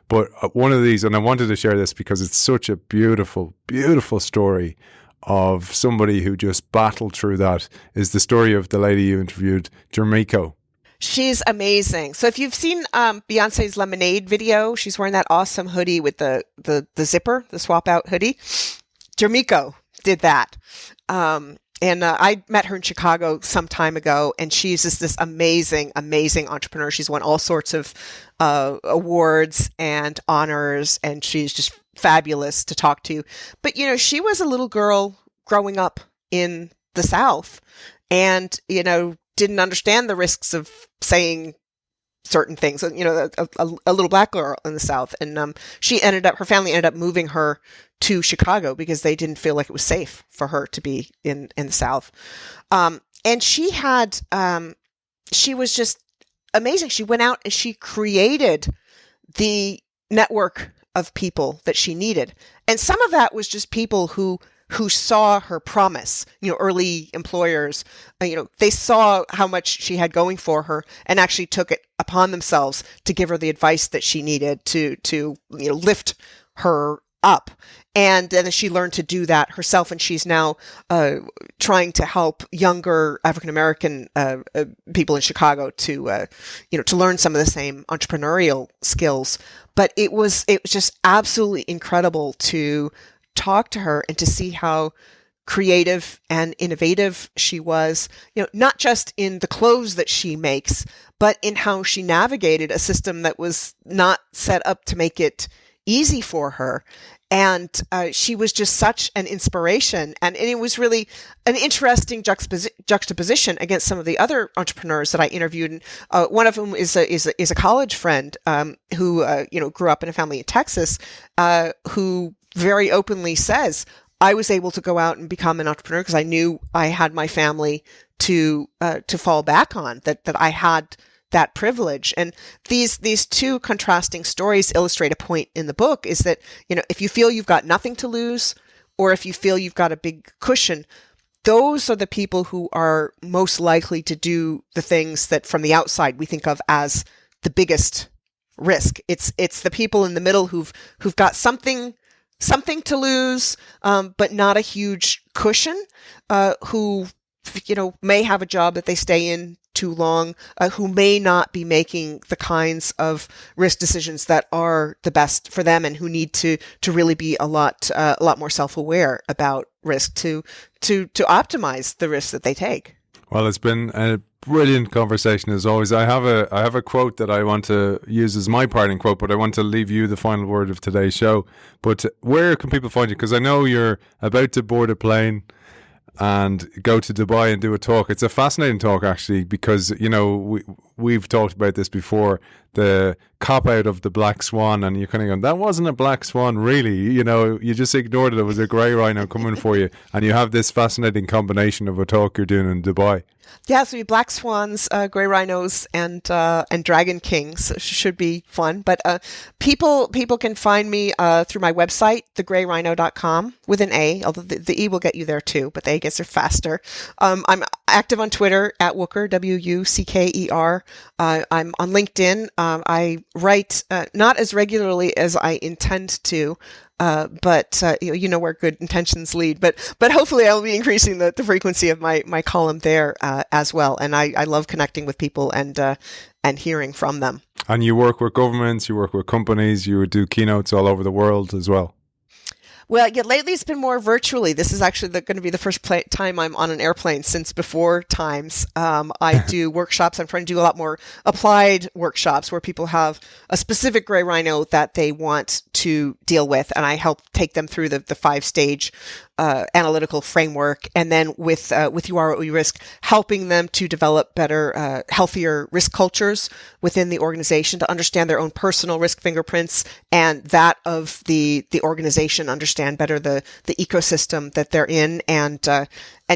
Speaker 2: But one of these, and I wanted to share this because it's such a beautiful, beautiful story of somebody who just battled through that, is the story of the lady you interviewed, Jermico.
Speaker 3: She's amazing. So if you've seen Beyonce's Lemonade video, she's wearing that awesome hoodie with the zipper, the swap out hoodie. Jermico did that. I met her in Chicago some time ago, and she's just this amazing, amazing entrepreneur. She's won all sorts of awards and honors, and she's just fabulous to talk to. But, she was a little girl growing up in the South and, didn't understand the risks of saying certain things, a little black girl in the South. And her family ended up moving her to Chicago because they didn't feel like it was safe for her to be in the South. And she was just amazing. She went out and she created the network of people that she needed. And some of that was just people who saw her promise, early employers, they saw how much she had going for her and actually took it upon themselves to give her the advice that she needed to lift her up. And then she learned to do that herself. And she's now trying to help younger African-American people in Chicago to learn some of the same entrepreneurial skills. But it was just absolutely incredible to talk to her and to see how creative and innovative she was, not just in the clothes that she makes, but in how she navigated a system that was not set up to make it easy for her. And she was just such an inspiration. And it was really an interesting juxtaposition against some of the other entrepreneurs that I interviewed. And one of them is a college friend who grew up in a family in Texas, who very openly says, I was able to go out and become an entrepreneur because I knew I had my family to fall back on, that I had that privilege. And these two contrasting stories illustrate a point in the book, is that, if you feel you've got nothing to lose, or if you feel you've got a big cushion, those are the people who are most likely to do the things that from the outside we think of as the biggest risk. It's the people in the middle who've got something to lose, but not a huge cushion, who, may have a job that they stay in too long, who may not be making the kinds of risk decisions that are the best for them, and who need to really be a lot more self-aware about risk to optimize the risks that they take.
Speaker 2: Well, it's been a brilliant conversation as always. I have a quote that I want to use as my parting quote, but I want to leave you the final word of today's show. But where can people find you? Because I know you're about to board a plane and go to Dubai and do a talk. It's a fascinating talk, actually, because, we've talked about this before, the cop-out of the black swan, and you're kind of going, that wasn't a black swan, really. You just ignored it. It was a grey rhino coming for you. And you have this fascinating combination of a talk you're doing in Dubai.
Speaker 3: Yeah, so black swans, gray rhinos, and dragon kings should be fun. But people can find me through my website, thegrayrhino.com, with an A, although the E will get you there too, but the A gets are faster. I'm active on Twitter at Wucker, Wucker. I'm on LinkedIn. I write not as regularly as I intend to. But where good intentions lead. But hopefully I'll be increasing the frequency of my column there as well. And I love connecting with people and hearing from them.
Speaker 2: And you work with governments, you work with companies, you do keynotes all over the world as well.
Speaker 3: Well, yeah, lately it's been more virtually. This is actually going to be the first time I'm on an airplane since before times. I do workshops. I'm trying to do a lot more applied workshops where people have a specific gray rhino that they want to deal with, and I help take them through the 5-stage analytical framework, and then with You Are What You Risk, helping them to develop better, healthier risk cultures within the organization, to understand their own personal risk fingerprints and that of the organization, understand better the ecosystem that they're in, and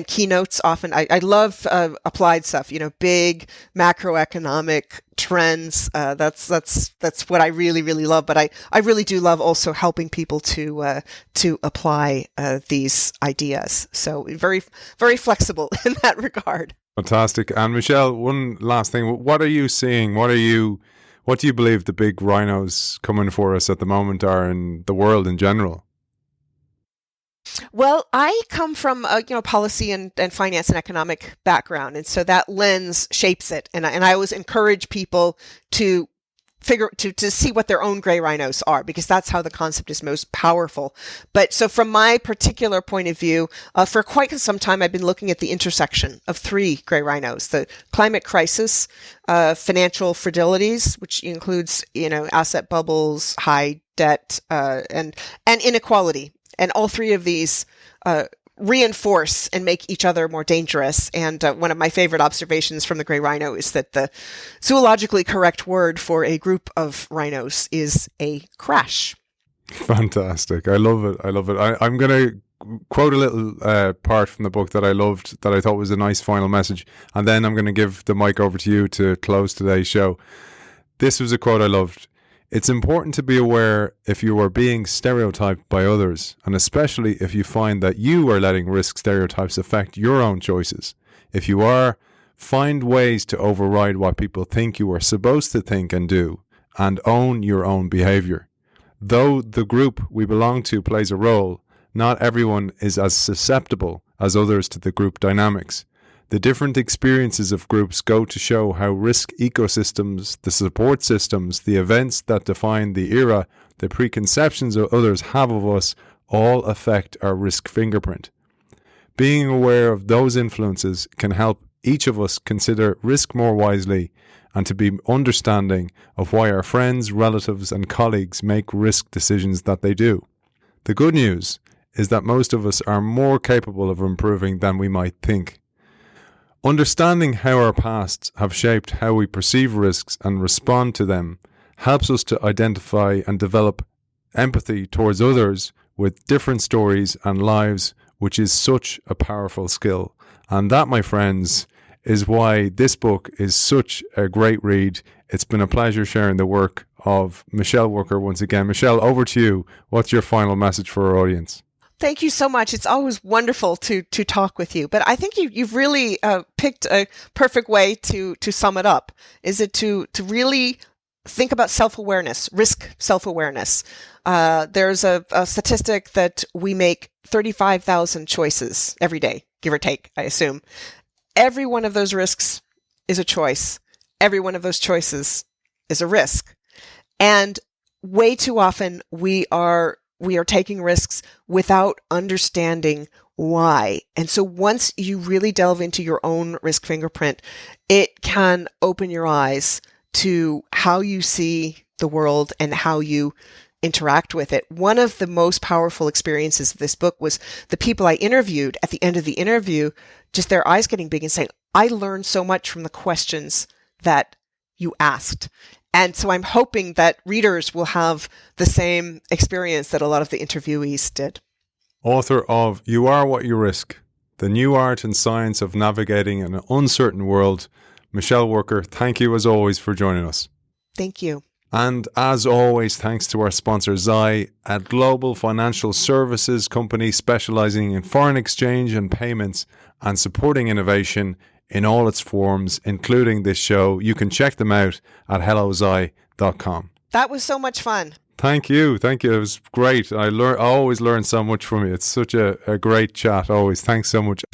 Speaker 3: keynotes. Often I love applied stuff, big macroeconomic trends. That's what I really, really love. But I really do love also helping people to apply these ideas. So very, very flexible in that regard.
Speaker 2: Fantastic. And Michele, one last thing. What are you seeing? What do you believe the big rhinos coming for us at the moment are in the world in general?
Speaker 3: Well, I come from a policy and finance and economic background, and so that lens shapes it. And I always encourage people to to see what their own gray rhinos are, because that's how the concept is most powerful. But so from my particular point of view, for quite some time, I've been looking at the intersection of three gray rhinos: the climate crisis, financial fragilities, which includes, asset bubbles, high debt, and inequality. And all three of these, reinforce and make each other more dangerous. And one of my favorite observations from the gray rhino is that the zoologically correct word for a group of rhinos is a crash.
Speaker 2: Fantastic. I love it. I'm going to quote a little part from the book that I loved, that I thought was a nice final message. And then I'm going to give the mic over to you to close today's show. This was a quote I loved. It's important to be aware if you are being stereotyped by others, and especially if you find that you are letting risk stereotypes affect your own choices. If you are, find ways to override what people think you are supposed to think and do, and own your own behavior. Though the group we belong to plays a role, not everyone is as susceptible as others to the group dynamics. The different experiences of groups go to show how risk ecosystems, the support systems, the events that define the era, the preconceptions that others have of us, all affect our risk fingerprint. Being aware of those influences can help each of us consider risk more wisely and to be understanding of why our friends, relatives, and colleagues make risk decisions that they do. The good news is that most of us are more capable of improving than we might think. Understanding how our pasts have shaped how we perceive risks and respond to them helps us to identify and develop empathy towards others with different stories and lives, which is such a powerful skill. And that, my friends, is why this book is such a great read. It's been a pleasure sharing the work of Michele Wucker once again. Michele, over to you. What's your final message for our audience?
Speaker 3: Thank you so much. It's always wonderful to talk with you. But I think you've really picked a perfect way to sum it up. Is it to really think about self-awareness, risk self-awareness. There's a statistic that we make 35,000 choices every day, give or take, I assume. Every one of those risks is a choice. Every one of those choices is a risk. And way too often we are taking risks without understanding why. And so once you really delve into your own risk fingerprint, it can open your eyes to how you see the world and how you interact with it. One of the most powerful experiences of this book was the people I interviewed at the end of the interview, just their eyes getting big and saying, I learned so much from the questions that you asked. And so I'm hoping that readers will have the same experience that a lot of the interviewees did.
Speaker 2: Author of You Are What You Risk, The New Art and Science of Navigating an Uncertain World, Michele Wucker, thank you as always for joining us.
Speaker 3: Thank you.
Speaker 2: And as always, thanks to our sponsor Zai, a global financial services company specializing in foreign exchange and payments and supporting innovation in all its forms, including this show. You can check them out at hellozai.com.
Speaker 3: That was so much fun.
Speaker 2: Thank you. It was great. I always learn so much from you. It's such a great chat always. Thanks so much.